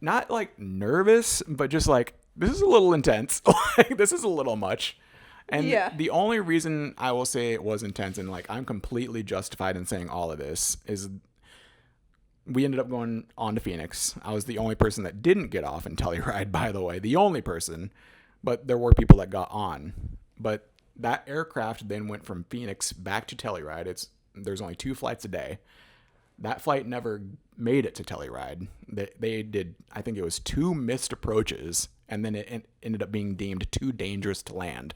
not like nervous, but just like, this is a little intense. Like, this is a little much. And the only reason I will say it was intense, and like I'm completely justified in saying all of this, is we ended up going on to Phoenix. I was the only person that didn't get off in Telluride, by the way. The only person. But there were people that got on. But that aircraft then went from Phoenix back to Telluride. There's only 2 flights a day. that flight never made it to Telluride. They did, I think it was 2 missed approaches, and then it ended up being deemed too dangerous to land.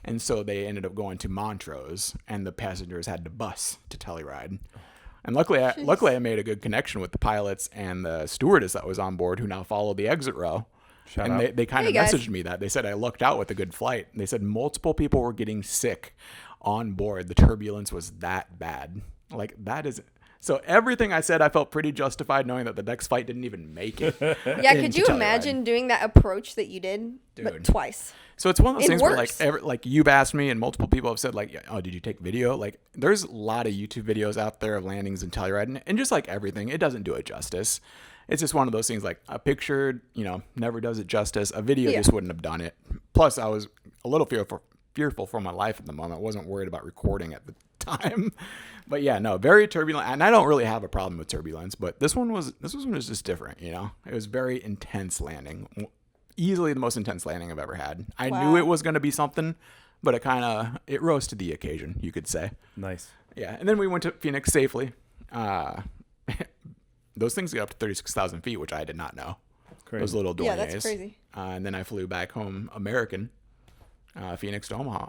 And so they ended up going to Montrose, and the passengers had to bus to Telluride. And luckily I made a good connection with the pilots and the stewardess that was on board, who now followed the exit row. They kind of messaged me that. They said I lucked out with a good flight. They said multiple people were getting sick on board. The turbulence was that bad. Like, that is... So everything I said, I felt pretty justified knowing that the next flight didn't even make it. Yeah, could you imagine doing that approach that you did, but twice? So it's one of those things where, like you've asked me and multiple people have said, like, oh, did you take video? Like, there's a lot of YouTube videos out there of landings in Telluride, and just like everything, it doesn't do it justice. It's just one of those things, like a picture, never does it justice. A video just wouldn't have done it. Plus, I was a little fearful for my life at the moment. I wasn't worried about recording at the time. But yeah, no, very turbulent. And I don't really have a problem with turbulence, but this one was just different, It was very intense landing. Easily the most intense landing I've ever had. I knew it was going to be something, but it rose to the occasion, you could say. Nice. Yeah, and then we went to Phoenix safely. Those things get up to 36,000 feet, which I did not know. Crazy. Those little Dorniers. Yeah, that's crazy. And then I flew back home American, Phoenix to Omaha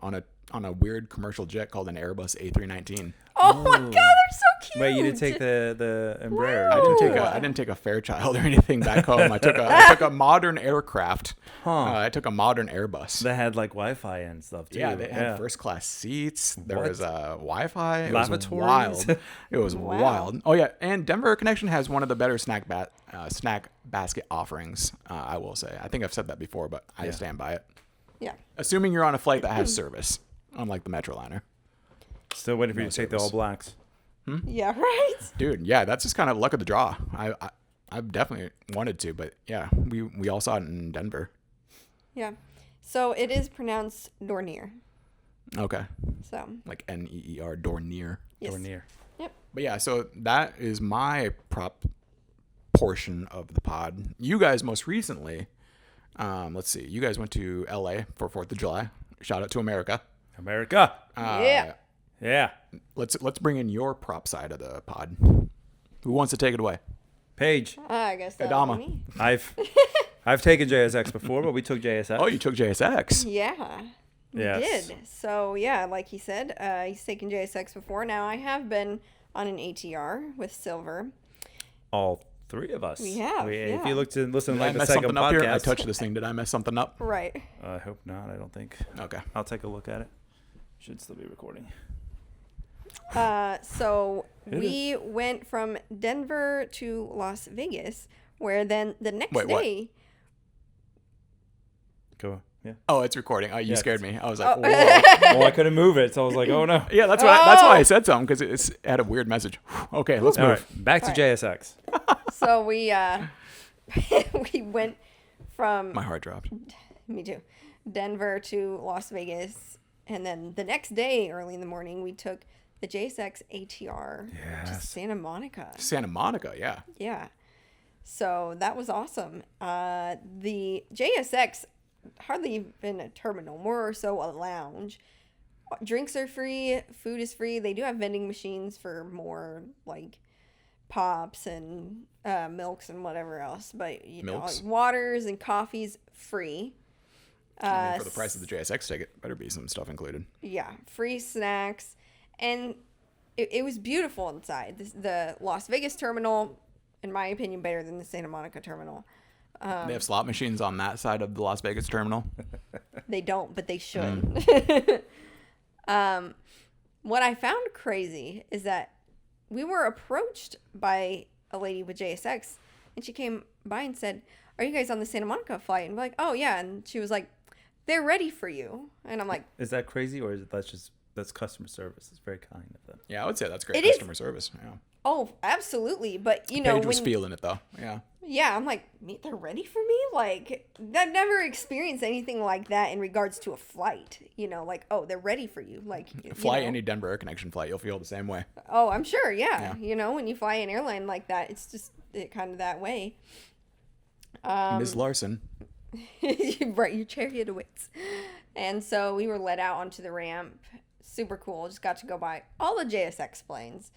on a weird commercial jet called an Airbus A319. Oh my God, they're so cute. Wait, you didn't take the Embraer? Wow. I didn't take a Fairchild or anything back home. I took a modern aircraft. I took a modern Airbus. That had like Wi-Fi and stuff too. Yeah, they had first class seats. There was Wi-Fi. Lavatories. It was wild. It was wild. Oh yeah, and Denver Connection has one of the better snack basket offerings. I will say. I think I've said that before, but I stand by it. Yeah. Assuming you're on a flight that has service, unlike the Metroliner. Still waiting for you to take the All Blacks. Yeah, right? Dude, yeah, that's just kind of luck of the draw. I've definitely wanted to, but yeah, we all saw it in Denver. Yeah. So it is pronounced Dornier. Okay. So. Like Neer, Dornier. Yes. Dornier. Yep. But yeah, so that is my prop portion of the pod. You guys most recently, let's see, you guys went to LA for 4th of July. Shout out to America. America. Yeah. Yeah. Let's bring in your prop side of the pod. Who wants to take it away? Paige. I guess that Adama. would be me. I've taken JSX before, but we took JSX. Oh, you took JSX. Yeah. Yes. Did. So yeah, like he said, he's taken JSX before. Now I have been on an ATR with Silver. All 3 of us. We have. If you look to listen to Did I like the mess second something up podcast. here? I touched this thing. Did I mess something up? Right. I hope not. I don't think. Okay. I'll take a look at it. Should still be recording. So we went from Denver to Las Vegas, where then the next day. Go. Yeah. Oh, it's recording. Oh, you scared me. I was like, whoa. Well, I couldn't move it, so I was like, oh no. Yeah, that's why I said something, because it had a weird message. Okay, let's move. All right, back to JSX. So we we went from My heart dropped. me too, Denver to Las Vegas, and then the next day, early in the morning, we took the JSX ATR to Santa Monica. Santa Monica, yeah. Yeah. So that was awesome. The JSX, hardly even a terminal, more so a lounge. Drinks are free, food is free. They do have vending machines for more like pops and milks and whatever else, but like waters and coffees free. I mean, for the price of the JSX ticket, better be some stuff included. Yeah, free snacks, and it was beautiful inside. The Las Vegas terminal, in my opinion, better than the Santa Monica terminal. They have slot machines on that side of the Las Vegas terminal. They don't, but they should. What I found crazy is that we were approached by a lady with JSX, and she came by and said, "Are you guys on the Santa Monica flight?" And we're like, "Oh yeah." And she was like, "They're ready for you." And I'm like, Is that crazy, or is it that's customer service? It's very kind of them. Yeah, I would say that's great It is. customer service. Yeah. "Oh, absolutely." But you know, Paige was feeling it though. Yeah. yeah, I'm like, they're ready for me? Like, I've never experienced anything like that in regards to a flight. You know, like, oh, they're ready for you. Like, Fly you know. any Denver Air Connection flight, you'll feel the same way. Oh, I'm sure. Yeah. You know, when you fly an airline like that, it's just kind of that way. Ms. Larson. Right, your chariot awaits. And so we were let out onto the ramp. Super cool. Just got to go by all the JSX planes.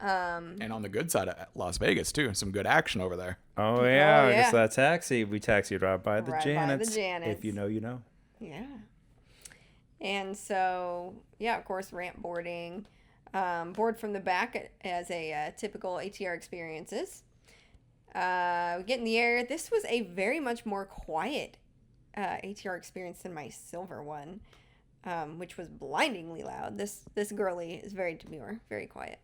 And on the good side of Las Vegas too, some good action over there. Oh yeah, I yeah. guess that taxi. We taxied right by the Right by the Janets. Janets. If you know, you know. Yeah. And so, yeah, of course, ramp boarding. Board from the back as a typical ATR experiences. We get in the air. This was a very much more quiet ATR experience than my silver one, which was blindingly loud. This girly is very demure, very quiet.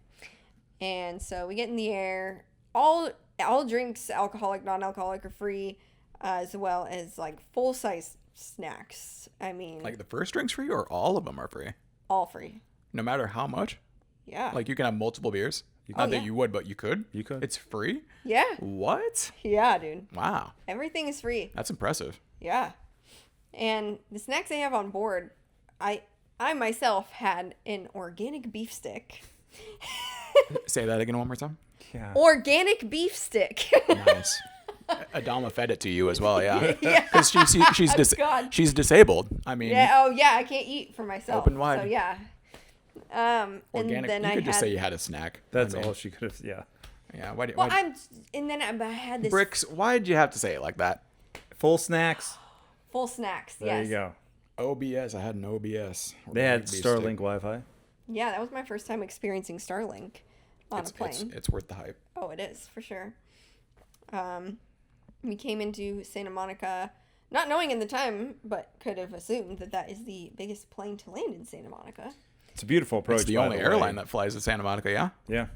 And so we get in the air. All drinks, alcoholic, non-alcoholic, are free, as well as like full-size snacks. I mean, Like the first drink's free, or all of them are free, all free. no matter how much. Yeah. Like you can have multiple beers. Not that yeah. you would, but you could. You could. It's free. Yeah. What? Yeah, dude. Wow, Everything is free. that's impressive. Yeah. And the snacks they have on board, I myself had an organic beef stick. Say that again one more time. Yeah. Organic beef stick. Nice. Adama fed it to you as well, yeah. Yeah. Because God. she's disabled. I mean, Yeah. Oh, yeah. I can't eat for myself. Open wide. So yeah. organic. And then You I could had. just say you had a snack. That's I mean, all she could have. Yeah. Yeah. Why? Well, I had this Bricks? Why did you have to say it like that? Full snacks. full snacks. There Yes. you go. OBS. I had an OBS. They had Beef stick. Starlink Wi-Fi. Yeah, that was my first time experiencing Starlink on a plane. It's worth the hype. Oh, it is for sure. We came into Santa Monica, not knowing in the time, but could have assumed that is the biggest plane to land in Santa Monica. It's a beautiful approach. It's the by only way. airline that flies to Santa Monica. Yeah. Yeah.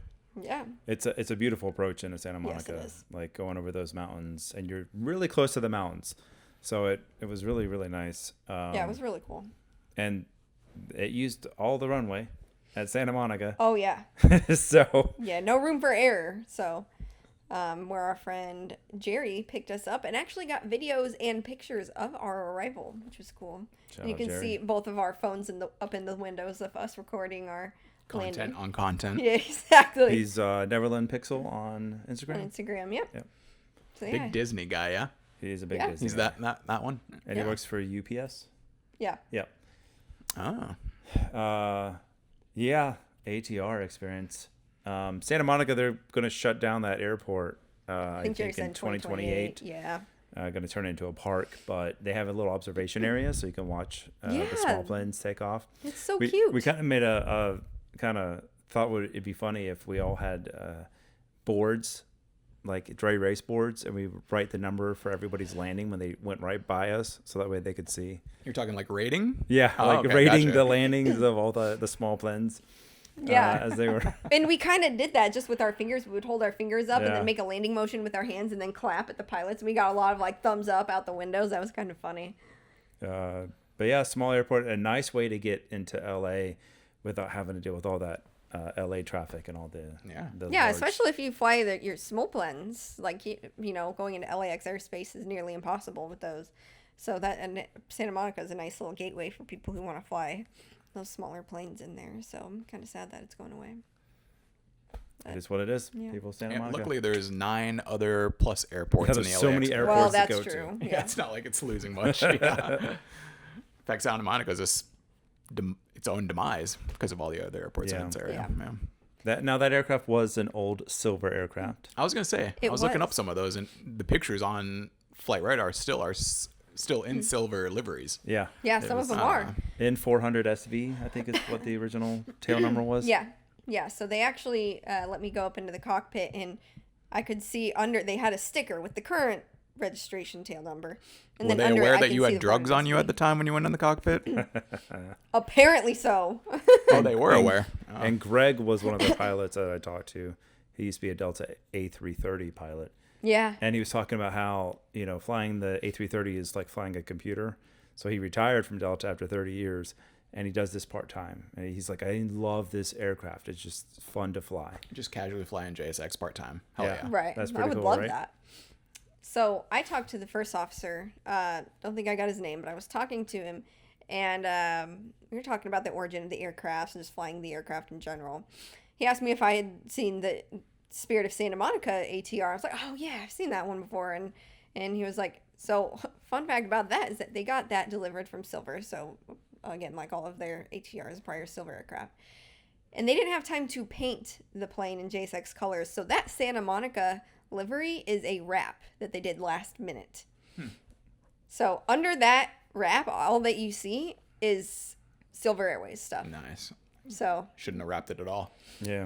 Yeah. It's a beautiful approach into Santa Yes, Monica. it is. Like going over those mountains, and you're really close to the mountains, so it was really really nice. Yeah, it was really cool. And it used all the runway at Santa Monica. Oh, yeah. So Yeah, no room for error. So, where our friend Jerry picked us up and actually got videos and pictures of our arrival, which was cool. Shout And you out can Jerry. see both of our phones up in the windows of us recording our Content landing. on content. Yeah, exactly. he's Neverland Pixel on On Instagram. Instagram, yep. Yep. So, yeah. Big Disney guy. Yeah. He's a big Yeah. Disney He's guy. that one. And Yeah. he works for UPS. Yeah. Yep. Oh. Yeah, ATR experience. Santa Monica, they're going to shut down that airport. I think Jerry think in said 2028. Yeah. Going to turn it into a park, but they have a little observation area so you can watch the Yeah. small planes take off. It's so we, cute. We kind of made a kind of thought it'd be funny if we all had boards, like dry erase boards, and we write the number for everybody's landing when they went right by us, so that way they could see. You're talking like rating? Yeah, Oh, like okay, rating gotcha. the landings of all the small planes. Yeah. As they were. And we kind of did that just with our fingers. We would hold our fingers up and Yeah. then make a landing motion with our hands and then clap at the pilots. And we got a lot of like thumbs up out the windows. That was kind of funny. But yeah, small airport, a nice way to get into LA without having to deal with all that LA traffic and all the Yeah, large- especially if you fly your small planes. Like, you know, going into LAX airspace is nearly impossible with those. So and Santa Monica is a nice little gateway for people who want to fly those smaller planes in there. So I'm kind of sad that it's going away. It is what it is. Yeah. People Santa And Monica. luckily, there's 9 other plus airports Yeah, in the there's LA. so many airports Well, to that's go true. to. Yeah, it's not like it's losing much. Yeah. In fact, Santa Monica is just its own demise because of all the other airports in Yeah. its area. Yeah. Yeah. That aircraft was an old silver aircraft. I was gonna say I It was looking up was. some of those, and the pictures on Flight Radar still in silver liveries. Yeah. Yeah, It some was, of them are. In 400 SV, I think is what the original tail number was. Yeah. Yeah. So they actually let me go up into the cockpit and I could see they had a sticker with the current registration tail number. And Were then they under it, aware I that can you see had the drugs on you at the 400 time when you went in the cockpit? Apparently so. Oh, they were aware. Oh. And Greg was one of the pilots that I talked to. He used to be a Delta A330 pilot. Yeah. And he was talking about how, flying the A330 is like flying a computer. So he retired from Delta after 30 years, and he does this part-time. And he's like, I love this aircraft. It's just fun to fly. Just casually flying JSX part time. Hell Yeah. yeah. Right. That's I pretty would cool, love right? that. So I talked to the first officer. Don't think I got his name, but I was talking to him, and we were talking about the origin of the aircraft and just flying the aircraft in general. He asked me if I had seen the Spirit of Santa Monica ATR. I was like, oh yeah, I've seen that one before. And he was like, so fun fact about that is that they got that delivered from Silver. So again, like all of their ATRs, prior Silver aircraft. And they didn't have time to paint the plane in JSX colors. So that Santa Monica livery is a wrap that they did last minute. So under that wrap, all that you see is Silver Airways stuff. Nice. So Shouldn't have wrapped it at all, Yeah.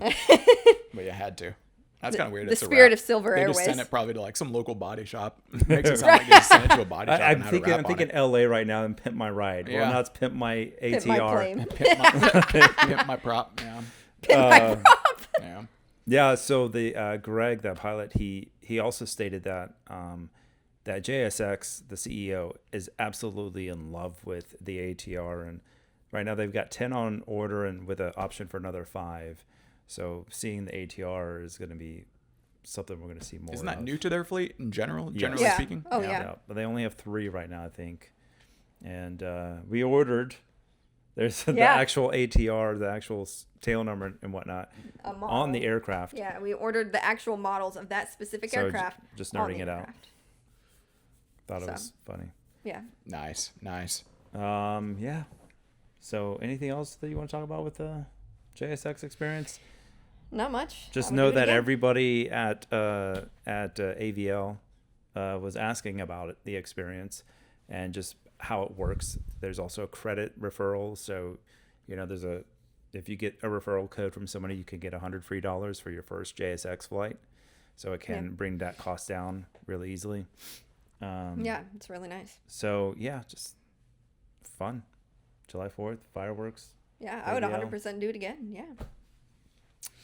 but you had to. That's kind of weird. the It's a spirit wrap. of Silver They Airways. just sent it probably to like some local body shop. Makes it sound like they just sent it to a body shop I'm and had a wrap thinking on it. LA right now and Pimp My Ride. Yeah. Well, now it's Pimp My ATR. Pimp my plane. Pimp my prop. Yeah. Pimp my prop. Yeah. Yeah, so the Greg, that pilot, he also stated that that JSX, the CEO, is absolutely in love with the ATR, and right now they've got 10 on order and with an option for another 5. So seeing the ATR is going to be something we're going to see more. Isn't that of. new to their fleet in general? Yes. Generally Yeah. speaking. Oh, yeah. But they only have 3 right now, I think. And we ordered. There's the Yeah. actual ATR, the actual tail number and whatnot A model. on the aircraft. Yeah, we ordered the actual models of that specific So aircraft. just on nerding the it out. aircraft. Thought it So. was funny. Yeah. Nice. Yeah. So anything else that you want to talk about with the JSX experience? Not much. Just I would know do it that again. everybody at AVL was asking about it, the experience, and just how it works. There's also a credit referral, so if you get a referral code from somebody, you can get $100 free for your first JSX flight. So it can bring that cost down really easily. Yeah, it's really nice. So yeah, just fun. July 4th, fireworks. Yeah, I would AVL. 100% do it again. Yeah.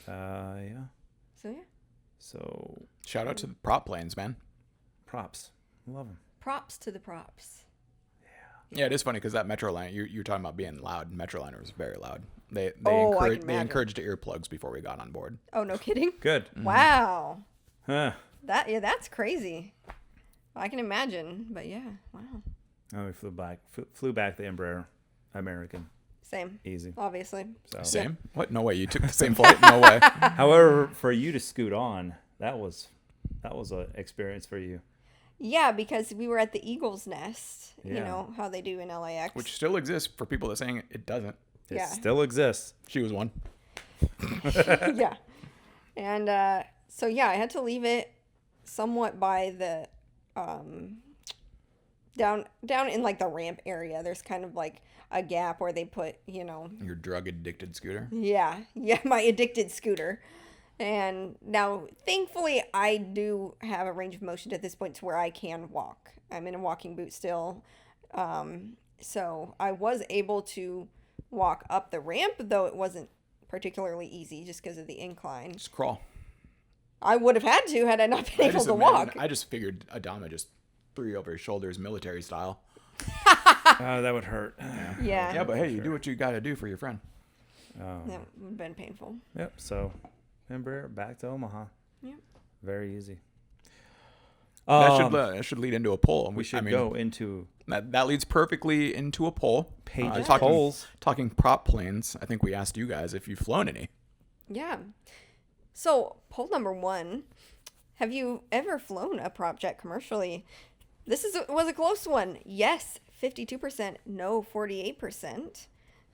Yeah. So, yeah. So Shout out to the prop planes, man. props, love them. Props to the props. Yeah, it is funny because that Metroliner, you're talking about being loud. Metroliner was very loud. They Oh, I can they imagine. encouraged earplugs before we got on board. Oh, no kidding? Good. Wow. Huh. That's crazy. I can imagine, but yeah, wow. Oh, we flew back the Embraer American. Same, Easy. obviously. So. Same? What? No way. You took the same flight? No way. However, for you to scoot on, that was an experience for you. Yeah, because we were at the Eagle's Nest, you Yeah. know, how they do in LAX. Which still exists for people that saying it doesn't. It Yeah. still exists. She was one. Yeah. And so, yeah, I had to leave it somewhat by the, down in like the ramp area. There's kind of like a gap where they put, you know, Your drug addicted scooter. yeah, my addicted scooter. And now, thankfully, I do have a range of motion at this point to where I can walk. I'm in a walking boot still. So I was able to walk up the ramp, though it wasn't particularly easy just because of the incline. Just crawl. I would have had to had I not been able to walk. I just figured Adama just threw you over his shoulders military style. Oh, that would hurt. Yeah. Yeah, but hey, you do what you got to do for your friend. Oh. That would have been painful. Yep. So, Embraer back to Omaha. Yep. Very easy. That should lead into a poll. We should go into That leads perfectly into a poll. Paige's talking, polls. Talking prop planes. I think we asked you guys if you've flown any. Yeah. So, poll number 1. Have you ever flown a prop jet commercially? This was a close one. Yes, 52%. No, 48%.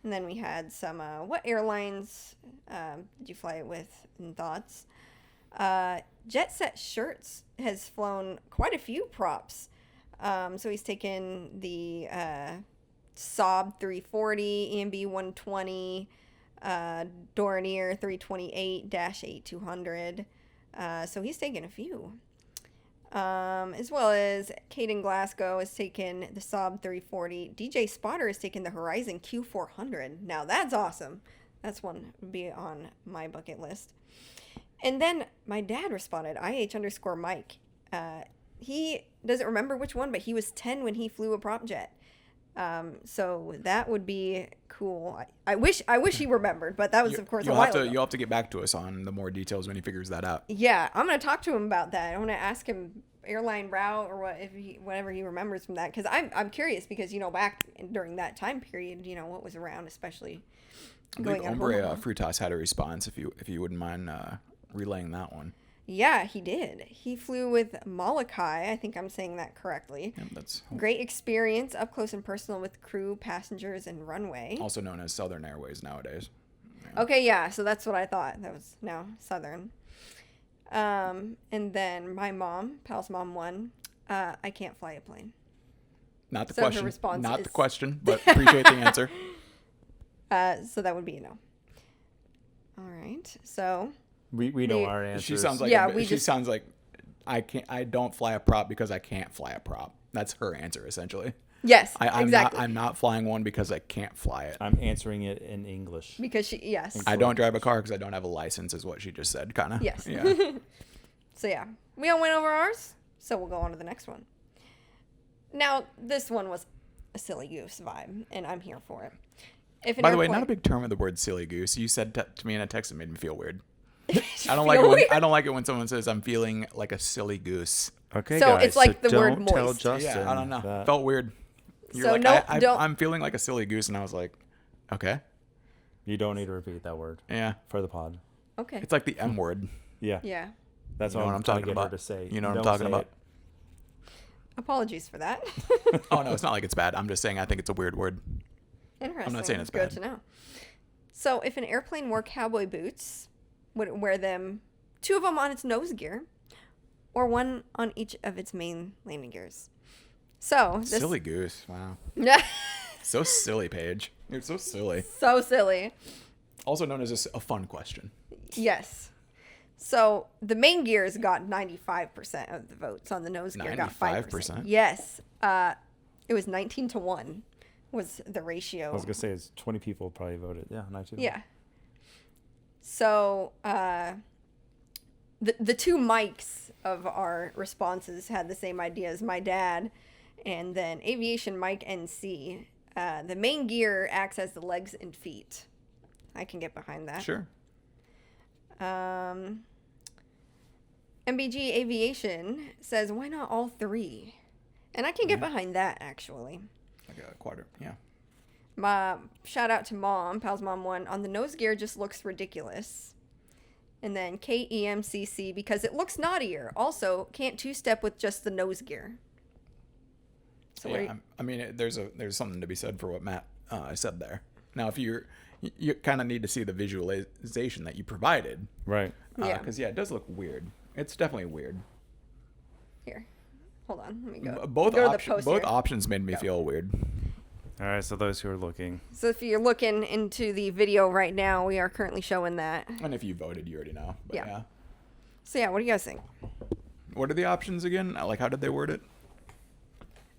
And then we had some, what airlines did you fly it with in thoughts? Jet Set Shirts has flown quite a few props. So he's taken the Saab 340, EMB 120, Dornier 328-8200. So he's taken a few. As well as Caden Glasgow has taken the Saab 340. DJ Spotter has taken the Horizon Q400. Now that's awesome. That's one to be on my bucket list. And then my dad responded, IH_Mike. He doesn't remember which one, but he was 10 when he flew a prop jet. So that would be cool. I wish he remembered, but that was of course a while ago. You'll have to get back to us on the more details when he figures that out. Yeah, I'm gonna talk to him about that. I'm gonna ask him airline route or whatever he remembers from that, because I'm curious, because back during that time period, what was around, especially I believe going out Ombre home. Frutas had a response. If you wouldn't mind relaying that one. Yeah, he did. He flew with Molokai. I think I'm saying that correctly. Yeah, that's Great experience, up close and personal with crew, passengers, and runway. also known as Southern Airways nowadays. Okay, yeah, so that's what I thought. That was now Southern. And then my mom, Pal's mom, won. I can't fly a plane. Not the So her question. response Not is- the question, but appreciate the answer. So that would be a no. All right, so We know The- our answers. She sounds like Yeah, she sounds like I don't fly a prop because I can't fly a prop. That's her answer essentially. yes, I'm exactly. I'm not flying one because I can't fly it. I'm answering it in English. Because yes. I don't drive a car because I don't have a license, is what she just said, kind of. Yes. Yeah. So yeah, we all went over ours. So we'll go on to the next one. Now this one was a silly goose vibe, and I'm here for it. If an By the way, airplane- not a big term of the word "silly goose." You said to me in a text that made me feel weird. I Feel don't like it when weird? I don't like it when someone says I'm feeling like a silly goose. Okay, So guys. it's like the word don't tell moist. Justin. Yeah, I don't know. that- Felt weird. You're So like, no- don't- I'm feeling like a silly goose, and I was like, okay, You don't need to repeat that word yeah. for the pod. Okay. It's like the M word. Yeah, Yeah. that's You know what what I'm I'm trying talking to get her about. to say. You know what I'm Don't talking say about. it. Apologies for that. Oh no, it's not like it's bad. I'm just saying I think it's a weird word. Interesting. saying it's Good bad. to know. So if an airplane wore cowboy boots, would it wear them, 2 of them on its nose gear, or 1 on each of its main landing gears? So this Silly goose. Wow. So silly, Paige. You're so silly. so silly. Also known as a fun question. Yes. So the main gears got 95% of the votes. On the nose gear got 5%. 95%? Yes. It was 19-1 was the ratio. I was gonna say it's 20 people probably voted. Yeah, 19. Yeah. So the 2 mics of our responses had the same idea as my dad, and then aviation Mike NC. The main gear acts as the legs and feet. I can get behind that. Sure. MBG Aviation says, why not all 3? And I can get behind that, actually. Like a quadrant. Yeah. Shout out to Mom. Pal's mom won. On the nose gear just looks ridiculous. And then KEMCC, because it looks naughtier. Also, can't 2-step with just the nose gear. So what are Yeah, you- I mean, there's something to be said for what Matt said there. Now, if you kind of need to see the visualization that you provided, Right. Yeah. Because it does look weird. It's definitely weird. Here. Hold on. Let me go. Both go to the options. poster. Both options made me Go. feel weird. All right. So those who are looking, So if you're looking into the video right now, we are currently showing that. And if you voted, you already know. But Yeah. yeah. So yeah, what do you guys think? What are the options again? Like, how did they word it?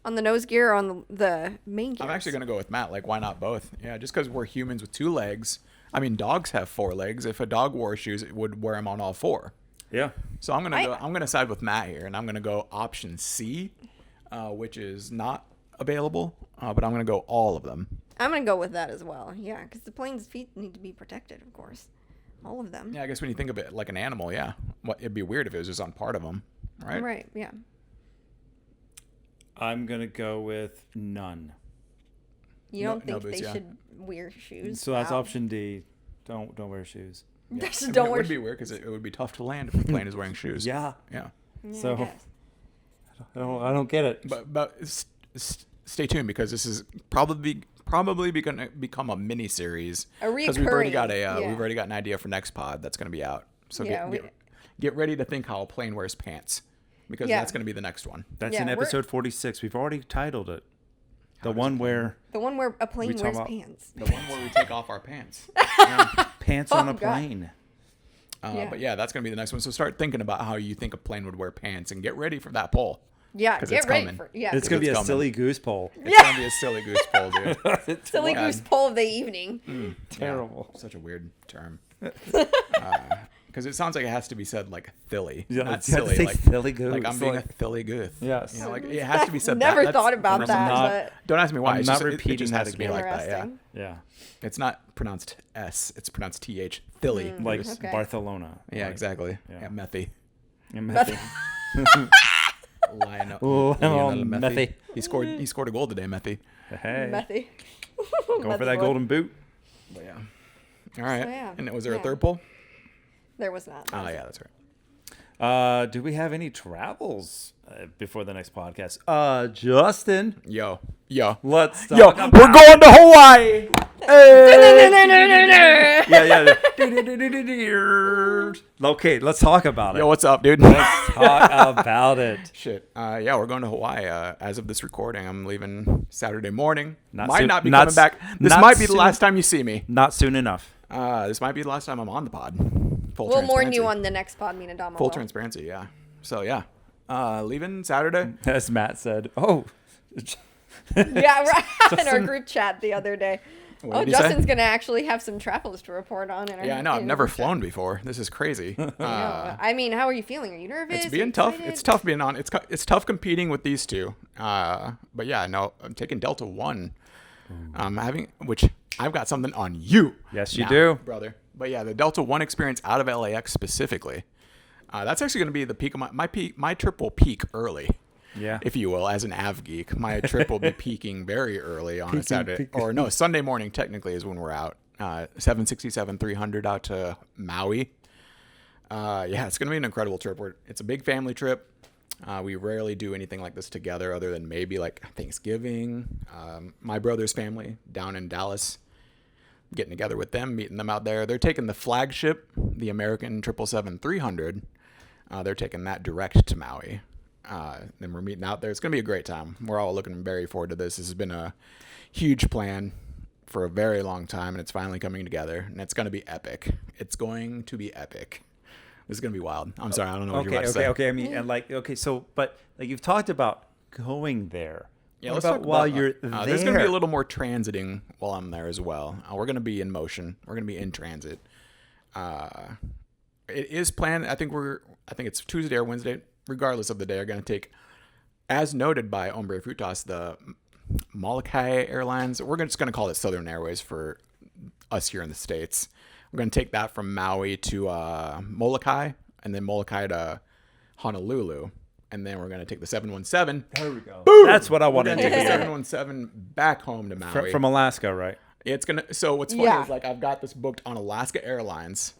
On the nose gear or on the main gear? I'm actually gonna go with Matt. Like, why not both? Yeah, just because we're humans with 2 legs. I mean, dogs have 4 legs. If a dog wore shoes, it would wear them on all 4. yeah. So I'm gonna side with Matt here, and I'm gonna go option C, which is not available. But I'm gonna go all of them. I'm going to go with that as well. Yeah, because the plane's feet need to be protected, of course. All of them. Yeah, I guess when you think of it like an animal, yeah, it'd be weird if it was just on part of them, right? Right, yeah. I'm gonna go with none. You No- don't no think boots, they yeah. should wear shoes? So that's Wow. option D. Don't wear shoes. Just I mean, don't it wear would be weird because it would be tough to land if the plane is wearing shoes. Yeah. Yeah. Yeah, So- I guess. I don't get it. But stay tuned because this is probably gonna become a mini series. A Because we've already got recurring, we've already got an idea for next pod that's gonna be out. So Yeah, get ready to think how a plane wears pants because Yeah. that's gonna be the next one. That's Yeah, in we're- episode 46. We've already titled it. The does one it- where The one where a plane talk wears about- pants. The one where we take off our pants. pants Oh, on a God. plane. Yeah. But yeah, that's gonna be the next one. So start thinking about how you think a plane would wear pants and get ready for that poll. Yeah, 'Cause get it's ready coming. for yeah. It's gonna be a it's coming. silly goose poll. It's gonna be a silly goose poll, dude. silly God. goose poll of the evening. Terrible. Such a weird term. Because it sounds like it has to be said like thilly, Yeah, not you have to silly. say Like silly goose, Like I'm being like- a silly goose. Yes. You know, like it has to be said. Never that. thought about I'm that, not- but Don't ask me why. I'm It's not just, it repeating just that has to be again. like that. Yeah. interesting. Yeah. It's not pronounced S. It's pronounced TH. Thilly. Like goose. Okay. Barcelona. Yeah, Like- exactly. Yeah. Yeah, methy. And Methy. Lionel Methy. He scored a goal today, Methy. Hey. Methy. Going for that golden boot. But yeah. All right. So, yeah. And was there a Yeah. third poll? There was not. Oh yeah, that's right. Do we have any travels before the next podcast? Justin, Yo. let's talk Yo, about we're going to Hawaii. Hey! Okay, let's talk about it. Yo, what's up, dude? Let's talk about it. Shit. Yeah, we're going to Hawaii. As of this recording, I'm leaving Saturday morning. Not might soon- not be not coming s- back. This not might be the soon- last time you see me. Not soon enough. This might be the last time I'm on the pod. Full We'll mourn you transparency. on the next pod, me and Adama. Full will. transparency, yeah. So, yeah. Leaving Saturday. As Matt said, oh, Yeah, right. In our Justin- group chat the other day. What Oh, did he say? Justin's going to actually have some travels to report on. Yeah, I know. I've never flown before. This is crazy. I mean, how are you feeling? Are you nervous? It's Are being you tough. excited? It's tough being on. It's tough competing with these two. But yeah, no, I'm taking Delta One. Which I've got something on you. Yes, you now, do. brother. But yeah, the Delta One experience out of LAX specifically. That's actually going to be the peak of my peak. My trip will peak early. yeah. If you will, as an av geek, my trip will be peaking very early on a Saturday, or no, Sunday morning technically is when we're out. 767-300 out to Maui. Yeah, it's gonna be an incredible trip. It's a big family trip. We rarely do anything like this together, other than maybe like Thanksgiving. My brother's family down in Dallas, getting together with them, meeting them out there. They're taking the flagship, the American 777-300. They're taking that direct to Maui. Then we're meeting out there. It's going to be a great time. We're all looking very forward to this. This has been a huge plan for a very long time, and it's finally coming together, and it's going to be epic. It's going to be epic. This is going to be wild. I'm sorry. I don't know what you're about to say. Okay. I mean, and but you've talked about going there. Yeah, What let's about talk while about, you're there? There's going to be a little more transiting while I'm there as well. We're going to be in motion. We're going to be in transit. It is planned. I think it's Tuesday or Wednesday. Regardless of the day, are going to take, as noted by Hombre Frutas, the Molokai Airlines. We're just going to call it Southern Airways for us here in the States. We're going to take that from Maui to Molokai, and then Molokai to Honolulu. And then we're going to take the 717. There we go. Boom! That's what I We're wanted going to to take the hear. 717 back home to Maui. From Alaska, right? It's going to, so what's funny Yeah. is like I've got this booked on Alaska Airlines.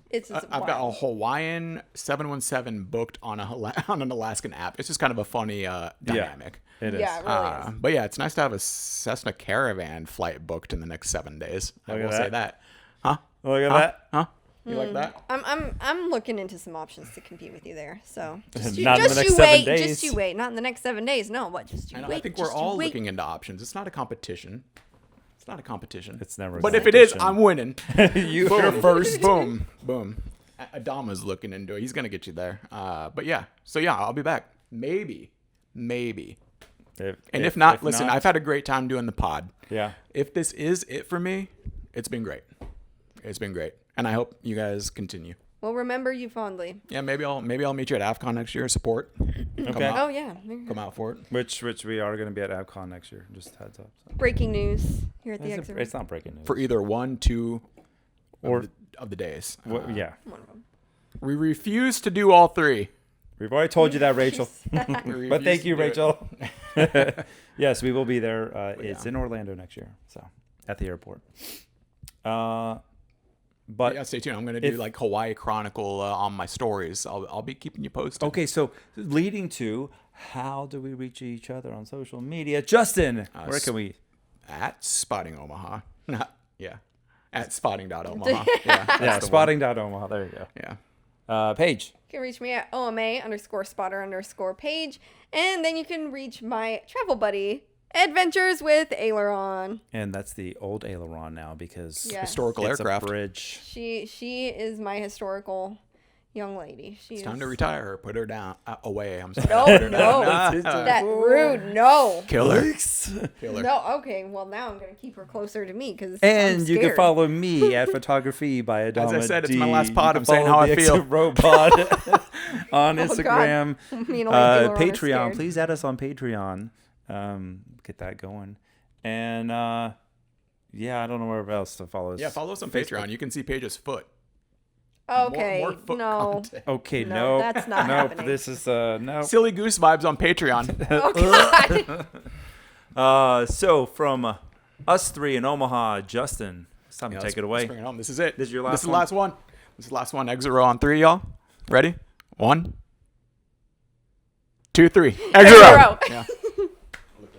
It's I've got a Hawaiian 717 booked on on an Alaskan app. It's just kind of a funny dynamic. It is. Yeah, it really is. But yeah, it's nice to have a Cessna Caravan flight booked in the next 7 days. I Look at will say that. that. Huh? Look at that. Huh? You like that? I'm looking into some options to compete with you there. So just Not in the next you 7 wait. days. Just you wait. Not in the next 7 days. No, what? Just you I know. wait. I think we're just you all wait. looking into options. It's not a competition. It's not a competition. It's never a But if it is, competition. I'm winning. You're Boom. first. Boom. Boom. Adama's looking into it. He's gonna get you there. But yeah. So yeah, I'll be back. Maybe. And if not, listen, I've had a great time doing the pod. Yeah. If this is it for me, it's been great. It's been great, and I hope you guys continue. We'll remember you fondly. Yeah, maybe I'll meet you at AFCON next year. Support. Come Okay. out, Oh yeah. come out for it. Which we are going to be at AvCon next year. Just heads up. So. Breaking news here at the exit. It's not breaking news. For either 1, 2, Or- of the days. Yeah. One of them. We refuse to do all 3. We've already told you that, Rachel. We But refuse thank to you, do it. Rachel. Yes, we will be there. It's yeah. in Orlando next year, so at the airport. But Yeah, stay tuned. I'm gonna do like Hawaii Chronicle on my stories. I'll be keeping you posted. okay, so leading to how do we reach each other on social media? Justin, where can we? At Spotting Omaha. Yeah. At spotting.omaha. Yeah, Yeah, that's the one. spotting.omaha. There you go. Yeah. Paige. You can reach me at OMA_spotter_page. And then you can reach my travel buddy, Adventures with Aileron. And that's the old aileron now because Yeah. Historical it's aircraft. a bridge. She is my historical young lady. It's time to retire her. Put her down. Away. I'm sorry. No, Put her no. down. That rude. No. Kill her. Kill her. No. Okay. Well, now I'm gonna keep her closer to me because And you can follow me at photography by Adama. As I said, it's my D. last pod. You I'm can saying follow how I the feel. Exit Robot on Oh, God. Instagram. Me and old Aileron are Patreon. scared. Please add us on Patreon. Get that going. And yeah, I don't know where else to follow us. Yeah, follow us on Facebook. Patreon. You can see Paige's foot. Okay. More foot no. content. Okay, No, no, that's not nope. happening. This is no. Silly Goose vibes on Patreon. Oh God. So from us three in Omaha, Justin, it's time to take it away. Let's bring it home. This is it. This is your This last is the last one. This is the last one. Exit row on 3, y'all. Ready? 1, 2, 3. Exit row. Zero. Yeah.